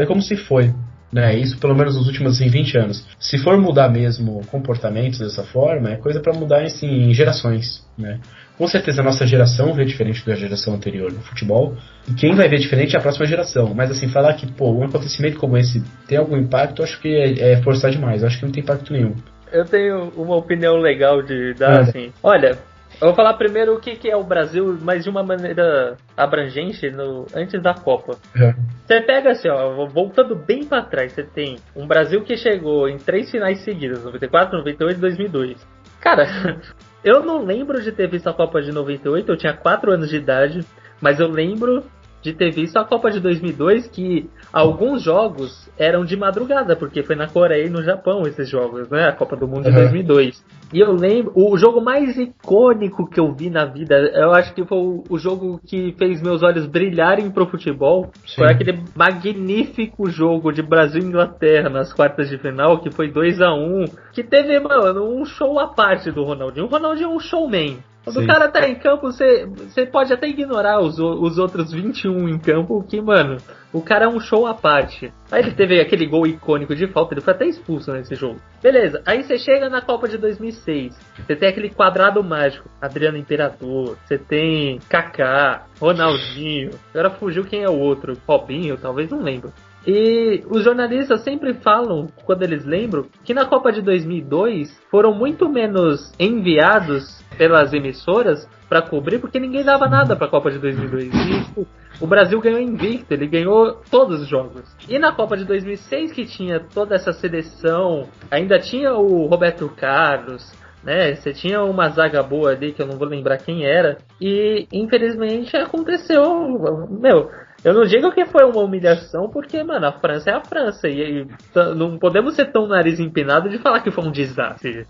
como se foi. Né, isso pelo menos nos últimos 20 anos. Se for mudar mesmo comportamentos dessa forma, é coisa para mudar assim, em gerações. Né? Com certeza a nossa geração vê diferente da geração anterior no futebol, e quem vai ver diferente é a próxima geração. Mas assim, falar que um acontecimento como esse tem algum impacto, eu acho que é forçar demais. Eu acho que não tem impacto nenhum. Eu tenho uma opinião legal de dar assim. Olha, eu vou falar primeiro o que é o Brasil, mas de uma maneira abrangente antes da Copa. Você pega assim, ó, voltando bem pra trás, você tem um Brasil que chegou em 3 finais seguidas, 94, 98 e 2002. Cara, eu não lembro de ter visto a Copa de 98, eu tinha 4 anos de idade, mas eu lembro de ter visto a Copa de 2002, que alguns jogos eram de madrugada, porque foi na Coreia e no Japão esses jogos, né? A Copa do Mundo de 2002. E eu lembro, o jogo mais icônico que eu vi na vida, eu acho que foi o jogo que fez meus olhos brilharem pro futebol. Sim. Foi aquele magnífico jogo de Brasil e Inglaterra nas quartas de final, que foi 2-1, que teve, mano, um show à parte do Ronaldinho. O Ronaldinho é um showman. Quando o cara tá em campo, você pode até ignorar os outros 21 em campo, que, mano, o cara é um show à parte. Aí ele teve aquele gol icônico de falta, ele foi até expulso nesse jogo. Beleza, aí você chega na Copa de 2006, você tem aquele quadrado mágico, Adriano Imperador, você tem Kaká, Ronaldinho, agora fugiu quem é o outro, Robinho, talvez, não lembro. E os jornalistas sempre falam, quando eles lembram, que na Copa de 2002 foram muito menos enviados pelas emissoras para cobrir, porque ninguém dava nada para a Copa de 2002. E, tipo, o Brasil ganhou invicto, ele ganhou todos os jogos. E na Copa de 2006, que tinha toda essa seleção, ainda tinha o Roberto Carlos, né? Você tinha uma zaga boa ali, que eu não vou lembrar quem era, e infelizmente aconteceu, eu não digo que foi uma humilhação, porque, mano, a França é a França, e não podemos ser tão nariz empinado de falar que foi um desastre.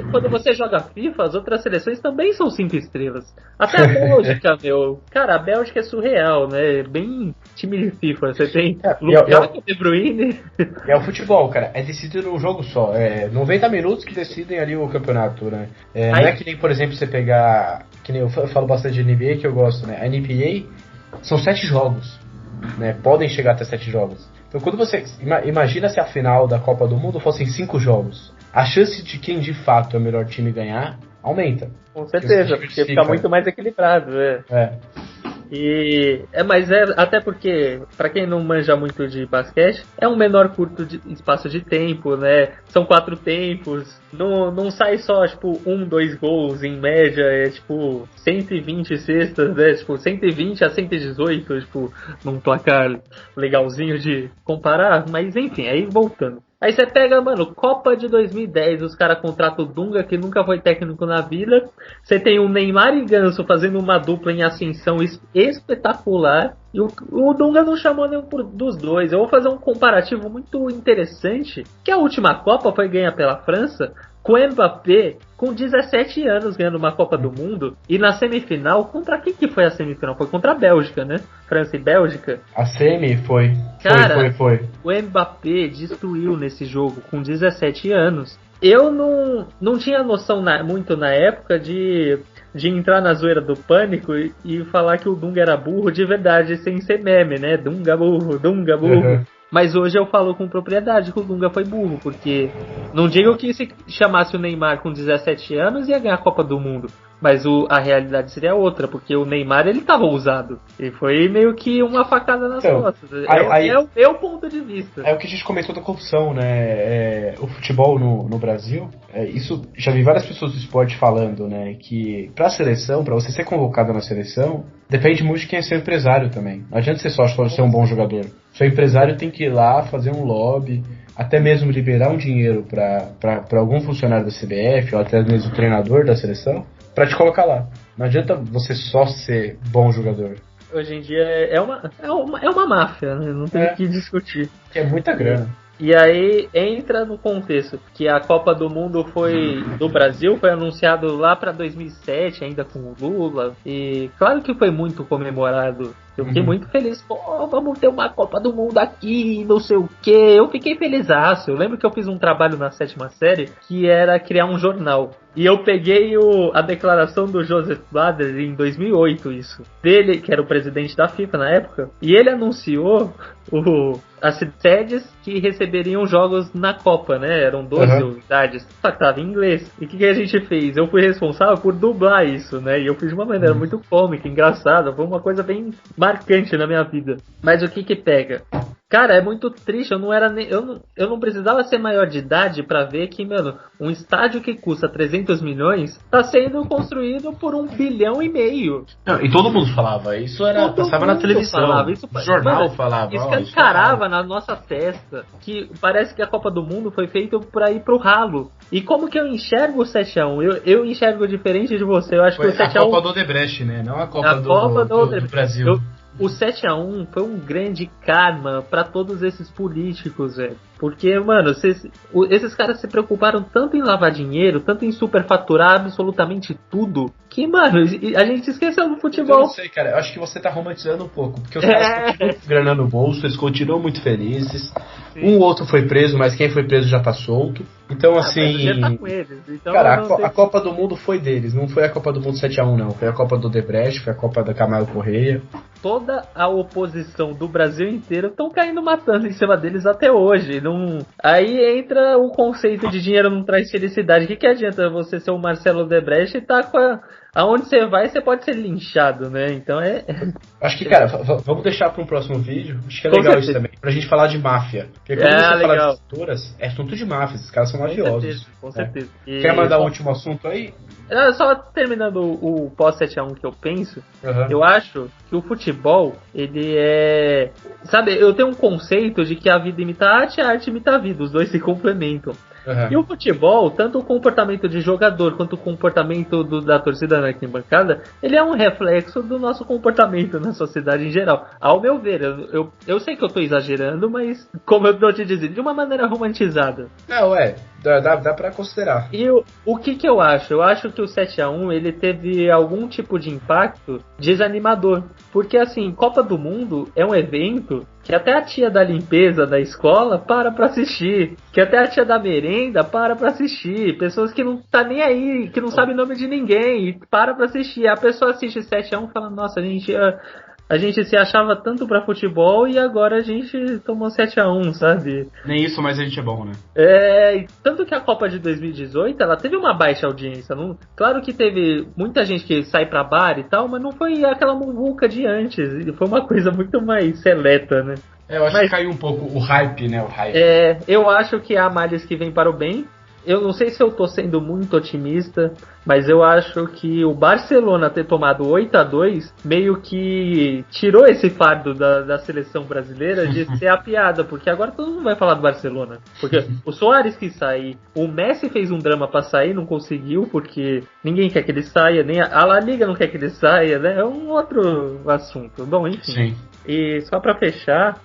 Quando você joga FIFA, as outras seleções também são 5 estrelas. Até a Bélgica, cara, a Bélgica é surreal, né? Bem time de FIFA. Você tem Lukaku, De Bruyne. É o futebol, cara. É decidido num jogo só. É 90 minutos que decidem ali o campeonato, né? Não é que nem, por exemplo, você pegar... Que nem eu falo bastante de NBA, que eu gosto, né? A NBA são 7 jogos, né? Podem chegar até 7 jogos. Então, quando você... Imagina se a final da Copa do Mundo fossem 5 jogos. A chance de quem de fato é o melhor time ganhar aumenta. Com certeza, porque fica muito mais equilibrado, Mas até porque, pra quem não manja muito de basquete, é um menor curto de espaço de tempo, né? São 4 tempos, não sai só, tipo, 2 gols em média, é tipo 120 cestas, né? Tipo, 120 a 118, tipo, num placar legalzinho de comparar, mas enfim, aí voltando. Aí você pega, mano, Copa de 2010, os caras contratam o Dunga, que nunca foi técnico na vida. Você tem o Neymar e Ganso fazendo uma dupla em ascensão espetacular. E o Dunga não chamou nenhum dos dois. Eu vou fazer um comparativo muito interessante, que a última Copa foi ganha pela França, com o Mbappé com 17 anos ganhando uma Copa do Mundo, e na semifinal, contra quem que foi a semifinal? Foi contra a Bélgica, né? França e Bélgica. A semi foi. Cara, foi. O Mbappé destruiu nesse jogo com 17 anos. Eu não tinha noção muito na época de entrar na zoeira do pânico e falar que o Dunga era burro de verdade, sem ser meme, né? Dunga burro, Dunga burro. Uhum. Mas hoje eu falo com propriedade que o Dunga foi burro, porque Não digo que se chamasse o Neymar com 17 anos ia ganhar a Copa do Mundo. Mas a realidade seria outra, porque o Neymar ele tava ousado. E foi meio que uma facada nas costas. É o meu ponto de vista. É o que a gente comentou da corrupção, né? O futebol no Brasil, isso já vi várias pessoas do esporte falando, né? Que pra seleção, pra você ser convocado na seleção, depende muito de quem é seu empresário também. Não adianta ser só ser um bom jogador. Seu empresário tem que ir lá fazer um lobby, até mesmo liberar um dinheiro pra algum funcionário da CBF, ou até mesmo o treinador da seleção, pra te colocar lá. Não adianta você só ser bom jogador. Hoje em dia é uma máfia, né? Não tem o que discutir. Que é muita grana. E aí entra no contexto que a Copa do Mundo do Brasil foi anunciado lá para 2007, ainda com o Lula. E claro que foi muito comemorado. Eu fiquei muito feliz. Pô, vamos ter uma Copa do Mundo aqui, não sei o que. Eu fiquei felizaço. Eu lembro que eu fiz um trabalho na 7ª série que era criar um jornal. E eu peguei a declaração do Joseph Blatter em 2008, isso. Dele, que era o presidente da FIFA na época. E ele anunciou as sedes que receberiam jogos na Copa, né? Eram 12 unidades. Só que tava em inglês. E o que a gente fez? Eu fui responsável por dublar isso, né? E eu fiz de uma maneira muito cômica, engraçada. Foi uma coisa bem marcante na minha vida. Mas o que pega? Cara, é muito triste, eu não precisava ser maior de idade pra ver que, mano, um estádio que custa 300 milhões tá sendo construído por 1,5 bilhão. Não, e todo mundo falava, isso passava na televisão, o jornal falava. Escancarava na nossa testa que parece que a Copa do Mundo foi feita pra ir pro ralo. E como que eu enxergo o 7-1? Eu enxergo diferente de você, eu acho que o 7-1... A Copa do Odebrecht, né? Não a Copa do Brasil. O 7-1 foi um grande karma pra todos esses políticos, velho. Porque, mano, esses caras se preocuparam tanto em lavar dinheiro, tanto em superfaturar absolutamente tudo, que, mano, a gente esqueceu do futebol. Eu não sei, cara, eu acho que você tá romantizando um pouco, porque os caras continuam grana no bolso, eles continuam muito felizes. Sim. Um outro foi preso, mas quem foi preso já tá solto. Então, assim... Já tá com eles. Então, cara, a Copa do Mundo foi deles, não foi a Copa do Mundo 7-1, não. Foi a Copa do Odebrecht, foi a Copa da Camargo Correia. Toda a oposição do Brasil inteiro estão caindo matando em cima deles até hoje. Aí entra o conceito de dinheiro não traz felicidade. O que adianta você ser o Marcelo Odebrecht e tá com aonde você vai, você pode ser linchado, né? Então Acho que, cara, vamos deixar para um próximo vídeo. Acho que é legal isso também, pra gente falar de máfia. Porque quando você fala de estruturas, é assunto de máfia, esses caras são mafiosos. Com certeza. Quer mandar o último assunto aí? Só terminando o pós-7-1 que eu penso, eu acho que o futebol, ele é... Sabe, eu tenho um conceito de que a vida imita a arte imita a vida, os dois se complementam. E o futebol, tanto o comportamento de jogador quanto o comportamento da torcida na arquibancada, ele é um reflexo do nosso comportamento na sociedade em geral. Ao meu ver, eu sei que eu tô exagerando, mas como eu tô te dizendo, de uma maneira romantizada. Dá pra considerar. E o que eu acho? Eu acho que o 7-1 ele teve algum tipo de impacto desanimador. Porque assim, Copa do Mundo é um evento que até a tia da limpeza da escola para pra assistir. Que até a tia da merenda para assistir. Pessoas que não tá nem aí, que não sabe o nome de ninguém e para pra assistir. A pessoa assiste 7-1 e fala, nossa, a gente se achava tanto pra futebol e agora a gente tomou 7-1, sabe? Nem isso, mas a gente é bom, né? Tanto que a Copa de 2018, ela teve uma baixa audiência. Claro que teve muita gente que sai pra bar e tal, mas não foi aquela muvuca de antes. Foi uma coisa muito mais seleta, né? Eu acho que caiu um pouco o hype, né? Eu acho que há males que vêm para o bem. Eu não sei se eu tô sendo muito otimista, mas eu acho que o Barcelona ter tomado 8-2 meio que tirou esse fardo da seleção brasileira de ser a piada, porque agora todo mundo vai falar do Barcelona. Porque o Soares quis sair, o Messi fez um drama pra sair, não conseguiu, porque ninguém quer que ele saia, nem a La Liga não quer que ele saia, né? É um outro assunto. Bom, enfim. Sim. E só pra fechar,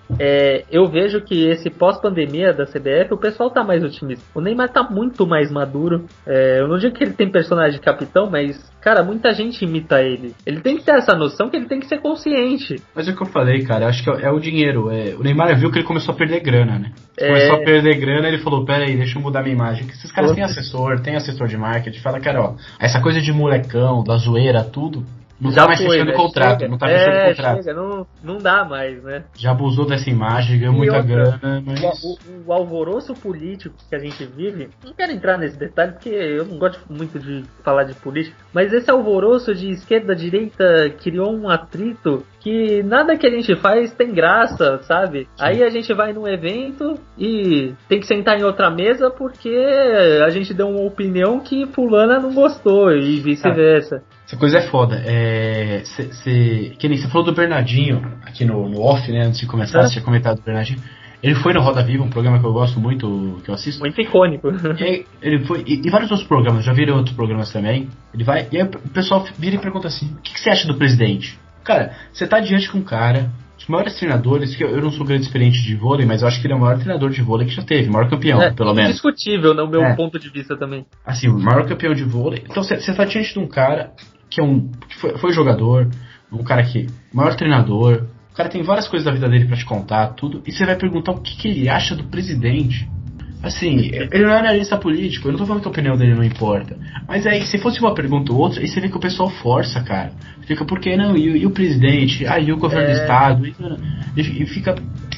eu vejo que esse pós-pandemia da CBF, o pessoal tá mais otimista. O Neymar tá muito mais maduro. Eu não digo que ele tem personagem de capitão, mas, cara, muita gente imita ele. Ele tem que ter essa noção que ele tem que ser consciente. Mas é o que eu falei, cara, eu acho que é o dinheiro. O Neymar viu que ele começou a perder grana, né? Começou a perder grana, ele falou, pera aí, deixa eu mudar minha imagem. Porque esses caras têm assessor de marketing, fala, cara, ó, essa coisa de molecão, da zoeira, tudo... Não Já tá mais foi, fechando né? contrato, Chega. não tá fechando contrato. Chega, não dá mais, né? Já abusou dessa imagem, ganhou muita outra, grana, mas... O alvoroço político que a gente vive, não quero entrar nesse detalhe porque eu não gosto muito de falar de política, mas esse alvoroço de esquerda-direita criou um atrito que nada que a gente faz tem graça, sabe? Sim. Aí a gente vai num evento e tem que sentar em outra mesa porque a gente deu uma opinião que fulana não gostou e vice-versa. Essa coisa é foda. Que nem você falou do Bernardinho, aqui no off, né? Antes de começar, você tinha comentado do Bernardinho. Ele foi no Roda Viva, um programa que eu gosto muito, que eu assisto. Muito icônico. Ele foi, e vários outros programas, já viram outros programas também. Ele vai, e aí o pessoal vira e pergunta assim: o que você acha do presidente? Cara, você tá diante com um cara, os maiores treinadores, que eu não sou grande experiente de vôlei, mas eu acho que ele é o maior treinador de vôlei que já teve, o maior campeão, pelo menos. Indiscutível, no meu ponto de vista também. Assim, o maior campeão de vôlei. Então você tá diante de um cara que foi jogador, um cara que, maior treinador, o cara tem várias coisas da vida dele pra te contar, tudo, e você vai perguntar o que ele acha do presidente. Assim, ele não é analista político, eu não tô falando que a opinião dele não importa, mas aí, se fosse uma pergunta ou outra, aí você vê que o pessoal força, cara. Fica, por que não? E o presidente? E o governo do estado? E fica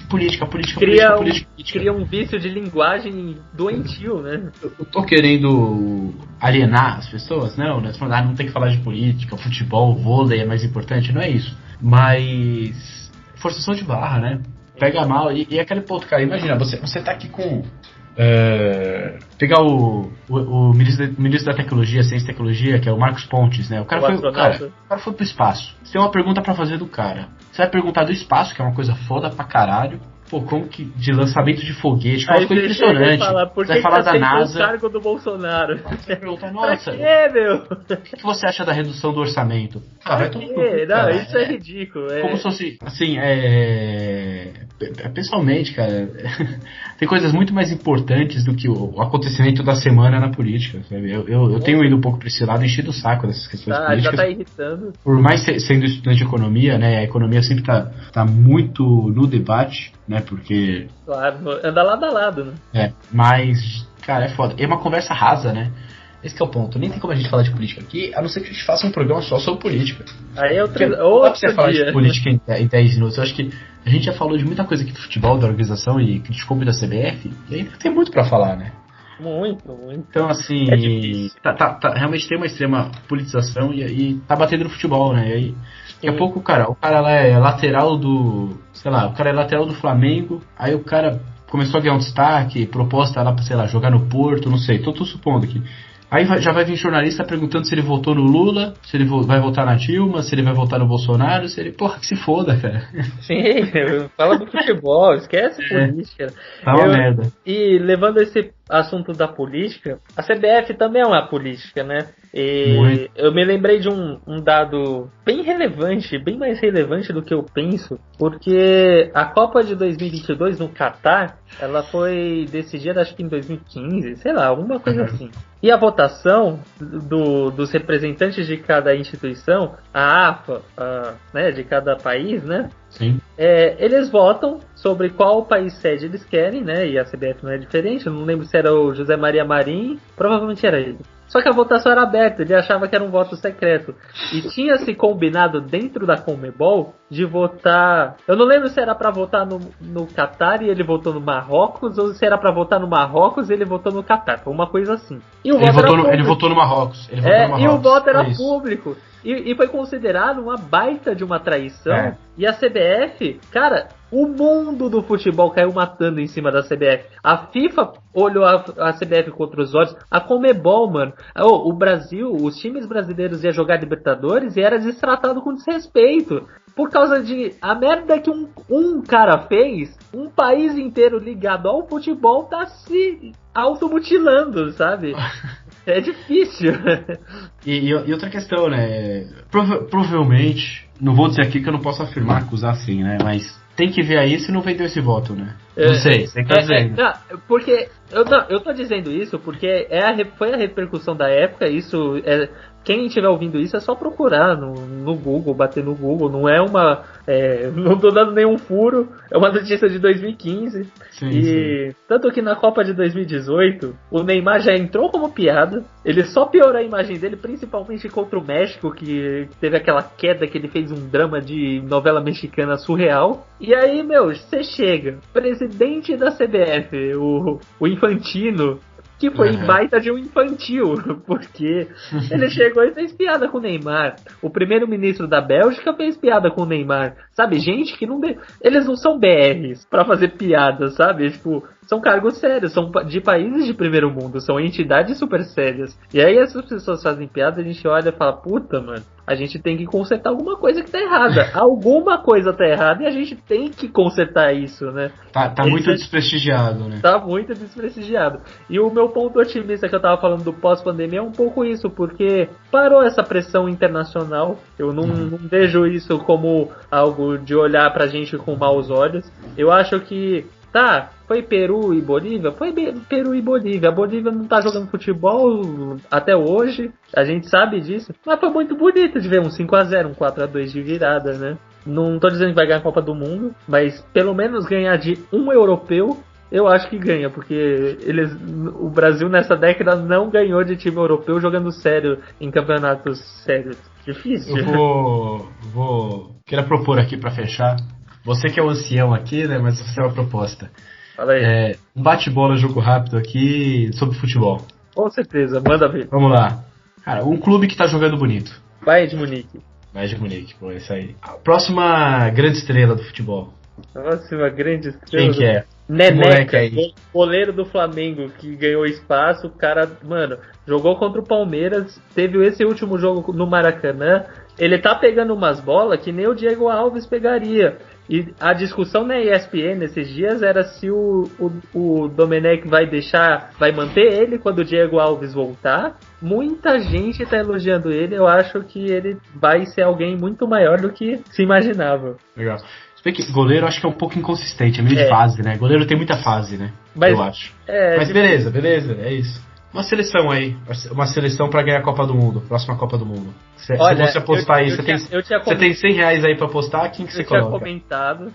política. Cria um vício de linguagem doentio, né? Eu tô querendo alienar as pessoas, não, né? Falando, não tem que falar de política, futebol, vôlei é mais importante, não é isso. Mas forçação de barra, né? Pega mal, e aquele ponto, cara, imagina, você tá aqui com... pegar o ministro da tecnologia, ciência e tecnologia, que é o Marcos Pontes, né? O cara foi pro espaço. Você tem uma pergunta pra fazer do cara. Você vai perguntar do espaço, que é uma coisa foda pra caralho. Pô, como que de lançamento de foguete, que é uma coisa impressionante. Você vai falar da NASA. O cargo do Bolsonaro. Você vai perguntar, nossa, o que você acha da redução do orçamento? Vai tomar no cu, cara. Isso é ridículo. Como se fosse, assim, pessoalmente, cara, tem coisas muito mais importantes do que o acontecimento da semana na política, sabe? Eu tenho ido um pouco pra esse lado, enchido o saco dessas questões políticas. Já tá irritando. Por mais sendo estudante de economia, né, a economia sempre tá muito no debate, né, porque... Claro, anda lado a lado, né? Mas, cara, é foda. É uma conversa rasa, né? Esse que é o ponto. Nem tem como a gente falar de política aqui, a não ser que a gente faça um programa só sobre política. Aí é outro dia. Não dá pra você falar de política em 10 minutos. Eu acho que a gente já falou de muita coisa aqui do futebol, da organização e criticou da CBF, e ainda tem muito pra falar, né? Muito. Então, assim, realmente tem uma extrema politização e tá batendo no futebol, né? E aí, daqui a pouco, o cara lá é lateral do... Sei lá, o cara é lateral do Flamengo, aí o cara começou a ganhar um destaque, proposta lá pra, sei lá, jogar no Porto, não sei, tô supondo aqui. Aí já vai vir jornalista perguntando se ele votou no Lula, se ele vai votar na Dilma, se ele vai votar no Bolsonaro, se ele... Porra, que se foda, cara. Sim, fala do futebol, esquece política. Tá uma merda. E levando esse assunto da política, a CBF também é uma política, né? E eu me lembrei de um dado bem relevante, bem mais relevante do que eu penso, porque a Copa de 2022 no Catar, ela foi decidida acho que em 2015, sei lá, alguma coisa assim. E a votação dos representantes de cada instituição, a AFA, né, de cada país, né? Sim. Eles votam sobre qual país sede eles querem, né? E a CBF não é diferente. Eu não lembro se era o José Maria Marim, provavelmente era ele. Só que a votação era aberta, ele achava que era um voto secreto. E tinha se combinado dentro da Conmebol de votar... Eu não lembro se era pra votar no Catar e ele votou no Marrocos, ou se era pra votar no Marrocos e ele votou no Catar. Foi uma coisa assim. E o ele votou no Marrocos. E o voto era público. E foi considerado uma baita de uma traição. E a CBF, cara... O mundo do futebol caiu matando em cima da CBF. A FIFA olhou a CBF com outros olhos. A Conmebol, mano. O Brasil, os times brasileiros iam jogar Libertadores e era destratado com desrespeito. Por causa de a merda que um cara fez, um país inteiro ligado ao futebol tá se automutilando, sabe? É difícil. E outra questão, né? Provavelmente, não vou dizer aqui que eu não posso afirmar, acusar assim, né? Mas tem que ver aí se não vendeu esse voto, né? Não sei, você tá dizendo. Porque eu tô dizendo isso porque foi a repercussão da época. Isso quem estiver ouvindo isso é só procurar no Google, bater no Google. Não é uma. Não tô dando nenhum furo. É uma notícia de 2015. Sim. Tanto que na Copa de 2018 o Neymar já entrou como piada. Ele só piorou a imagem dele, principalmente contra o México, que teve aquela queda que ele fez um drama de novela mexicana surreal. E aí, você chega, presidente da CBF, o Infantino, que foi baita de um infantil, porque ele chegou e fez piada com o Neymar. O primeiro-ministro da Bélgica fez piada com o Neymar. Sabe, gente que não... Eles não são BRs pra fazer piada, sabe? Tipo, são cargos sérios, são de países de primeiro mundo, são entidades super sérias. E aí essas pessoas fazem piada, a gente olha e fala, puta, mano, a gente tem que consertar alguma coisa que tá errada. Alguma coisa tá errada e a gente tem que consertar isso, né? Tá muito desprestigiado, né? Tá muito desprestigiado. E o meu ponto otimista que eu tava falando do pós-pandemia é um pouco isso, porque parou essa pressão internacional. Eu não vejo isso como algo de olhar pra gente com maus olhos. Eu acho que foi Peru e Bolívia? Foi Peru e Bolívia. A Bolívia não tá jogando futebol até hoje, a gente sabe disso. Mas foi muito bonito de ver um 5-0, um 4-2 de virada, né? Não tô dizendo que vai ganhar a Copa do Mundo, mas pelo menos ganhar de um europeu, eu acho que ganha, porque o Brasil nessa década não ganhou de time europeu jogando sério em campeonatos sérios. Difícil. Eu queria propor aqui pra fechar. Você que é o ancião aqui, né? Mas você é uma proposta. Fala aí. Um bate-bola, jogo rápido aqui sobre futebol. Com certeza, manda ver. Vamos lá. Cara, um clube que tá jogando bonito. Bayern de Munique. Bayern de Munique, pô, isso aí. A próxima grande estrela do futebol. Próxima grande estrela. Quem que é? Neneca, goleiro do Flamengo, que ganhou espaço. O cara, mano, jogou contra o Palmeiras. Teve esse último jogo no Maracanã. Ele tá pegando umas bolas que nem o Diego Alves pegaria. E a discussão na ESPN nesses dias era se o Domenech vai manter ele quando o Diego Alves voltar. Muita gente tá elogiando ele. Eu acho que ele vai ser alguém muito maior do que se imaginava. Legal. Se bem que goleiro eu acho que é um pouco inconsistente, é meio de fase, né? Goleiro tem muita fase, né? Eu acho. Mas beleza, é isso. Uma seleção aí, uma seleção pra ganhar a Copa do Mundo, próxima Copa do Mundo. Se você apostar aí, você tem R$100 aí pra apostar, quem que você coloca? Eu tinha comentado,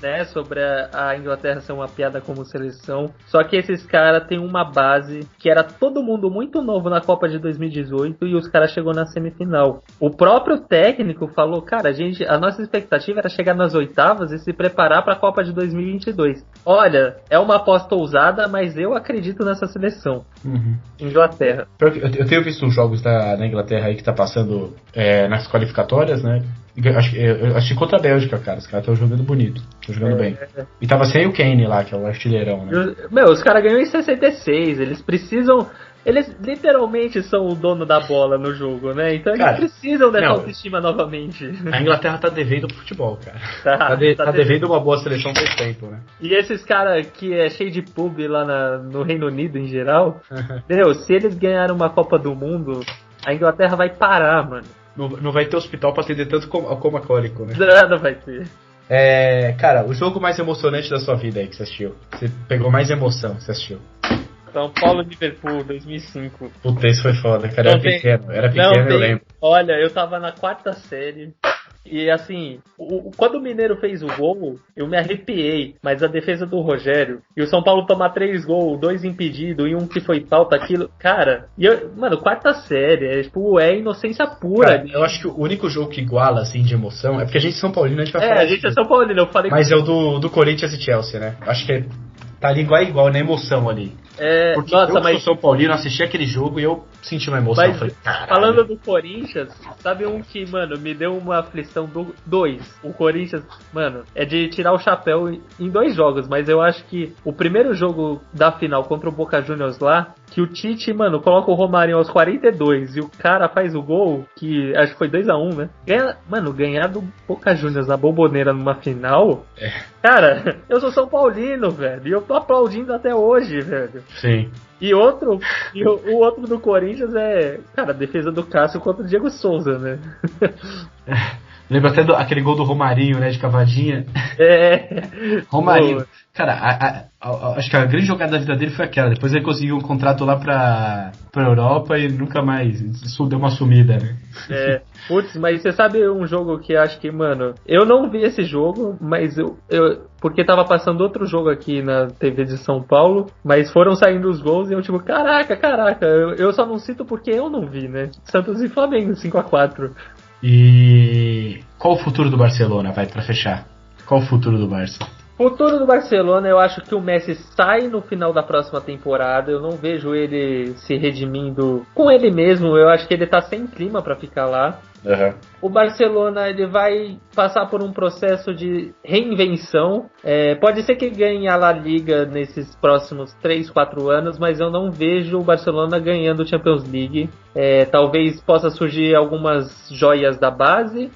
né, sobre a Inglaterra ser uma piada como seleção, só que esses caras têm uma base que era todo mundo muito novo na Copa de 2018 e os caras chegou na semifinal. O próprio técnico falou, cara, a nossa expectativa era chegar nas oitavas e se preparar pra Copa de 2022. Olha, é uma aposta ousada, mas eu acredito nessa seleção. Inglaterra. Eu tenho visto os jogos da Inglaterra aí que tá passando nas qualificatórias, né? Eu acho que contra a Bélgica, cara. Os caras estão jogando bonito, estão jogando bem. E tava sem o Kane lá, que é o artilheirão, né? Os caras ganham em 66. Eles literalmente são o dono da bola no jogo, né? Então eles precisam dessa autoestima novamente. A Inglaterra tá devendo pro futebol, cara. Tá devendo uma boa seleção faz tempo, né? E esses caras que é cheio de pub lá no Reino Unido em geral, se eles ganharem uma Copa do Mundo, a Inglaterra vai parar, mano. Não vai ter hospital pra atender tanto coma cólico, né? Não vai ter. Cara, o jogo mais emocionante da sua vida aí que você assistiu. Você pegou mais emoção que você assistiu. São Paulo Liverpool 2005. Puta, isso foi foda, cara. Era pequeno, eu lembro. Olha, eu tava na 4ª série. E assim, quando o Mineiro fez o gol, eu me arrepiei. Mas a defesa do Rogério e o São Paulo tomar 3 gols, 2 impedidos e um que foi falta, aquilo. Cara, mano, 4ª série, é inocência pura. Cara, eu acho que o único jogo que iguala, assim, de emoção é porque a gente é São Paulino, a gente vai falar. A gente é São Paulino, eu falei. Mas é o do Corinthians e Chelsea, né? Acho que tá ali igual na emoção ali. Porque eu sou São Paulino, assisti aquele jogo e eu senti uma emoção. Mas, falando do Corinthians, sabe um que, mano, me deu uma aflição do 2. O Corinthians, mano, é de tirar o chapéu em 2 jogos, mas eu acho que o primeiro jogo da final contra o Boca Juniors lá, que o Tite, mano, coloca o Romarinho aos 42 e o cara faz o gol, que acho que foi 2-1, né? Ganhar do Boca Juniors na Bombonera numa final, cara, eu sou São Paulino, velho, e eu tô aplaudindo até hoje, velho. Sim. E o outro do Corinthians cara, a defesa do Cássio contra o Diego Souza, né? Lembra até aquele gol do Romarinho, né, de cavadinha. Romarinho. Boa. Cara, acho que a grande jogada da vida dele foi aquela. Depois ele conseguiu um contrato lá pra Europa e nunca mais deu uma sumida, né? Putz, mas você sabe um jogo que acho que, mano, eu não vi esse jogo, mas eu porque tava passando outro jogo aqui na TV de São Paulo, mas foram saindo os gols e eu tipo, caraca, eu só não cito porque eu não vi, né? Santos e Flamengo, 5-4. E qual o futuro do Barcelona, vai, pra fechar? Qual o futuro do Barça? Futuro do Barcelona, eu acho que o Messi sai no final da próxima temporada. Eu não vejo ele se redimindo com ele mesmo. Eu acho que ele tá sem clima pra ficar lá. Uhum. O Barcelona ele vai passar por um processo de reinvenção. Pode ser que ganhe a La Liga nesses próximos 3-4 anos, mas eu não vejo o Barcelona ganhando Champions League. Talvez possa surgir algumas joias da base.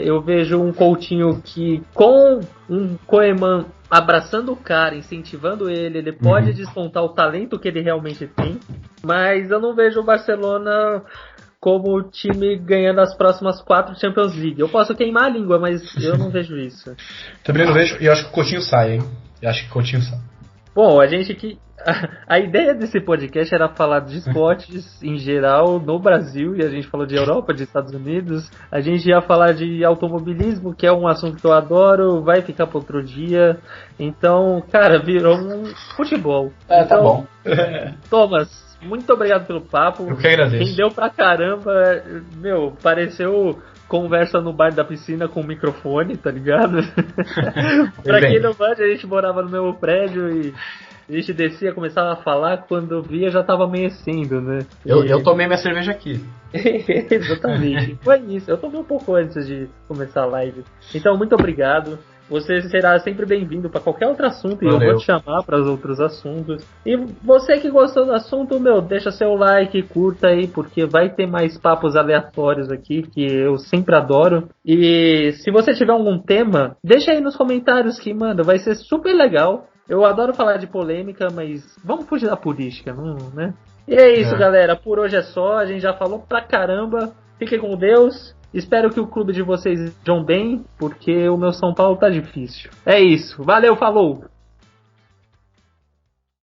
Eu vejo um Coutinho que, com um Koeman abraçando o cara, incentivando ele pode despontar o talento que ele realmente tem. Mas eu não vejo o Barcelona como time ganhando as próximas 4 Champions League. Eu posso queimar a língua, mas eu não vejo isso. Também não vejo, e eu acho que o Coutinho sai, hein? Eu acho que o Coutinho sai. Bom, a gente que... A ideia desse podcast era falar de esportes em geral no Brasil, e a gente falou de Europa, de Estados Unidos. A gente ia falar de automobilismo, que é um assunto que eu adoro, vai ficar para outro dia. Então, cara, virou um futebol. Tá bom. Thomas, muito obrigado pelo papo. Eu que agradeço. Rendeu pra caramba. Meu, pareceu conversa no bar da piscina com microfone, tá ligado? Pra quem não manja, a gente morava no mesmo prédio e a gente descia, começava a falar, quando via já tava amanhecendo, né? Eu tomei minha cerveja aqui. Exatamente. Foi isso. Eu tomei um pouco antes de começar a live. Então, muito obrigado. Você será sempre bem-vindo para qualquer outro assunto. Valeu. E eu vou te chamar para os outros assuntos. E você que gostou do assunto, deixa seu like, curta aí, porque vai ter mais papos aleatórios aqui, que eu sempre adoro. E se você tiver algum tema, deixa aí nos comentários que, mano, vai ser super legal. Eu adoro falar de polêmica, mas vamos fugir da política, não, né? E é isso, galera. Por hoje é só. A gente já falou pra caramba. Fiquem com Deus. Espero que o clube de vocês estejam bem, porque o meu São Paulo tá difícil. É isso. Valeu, falou!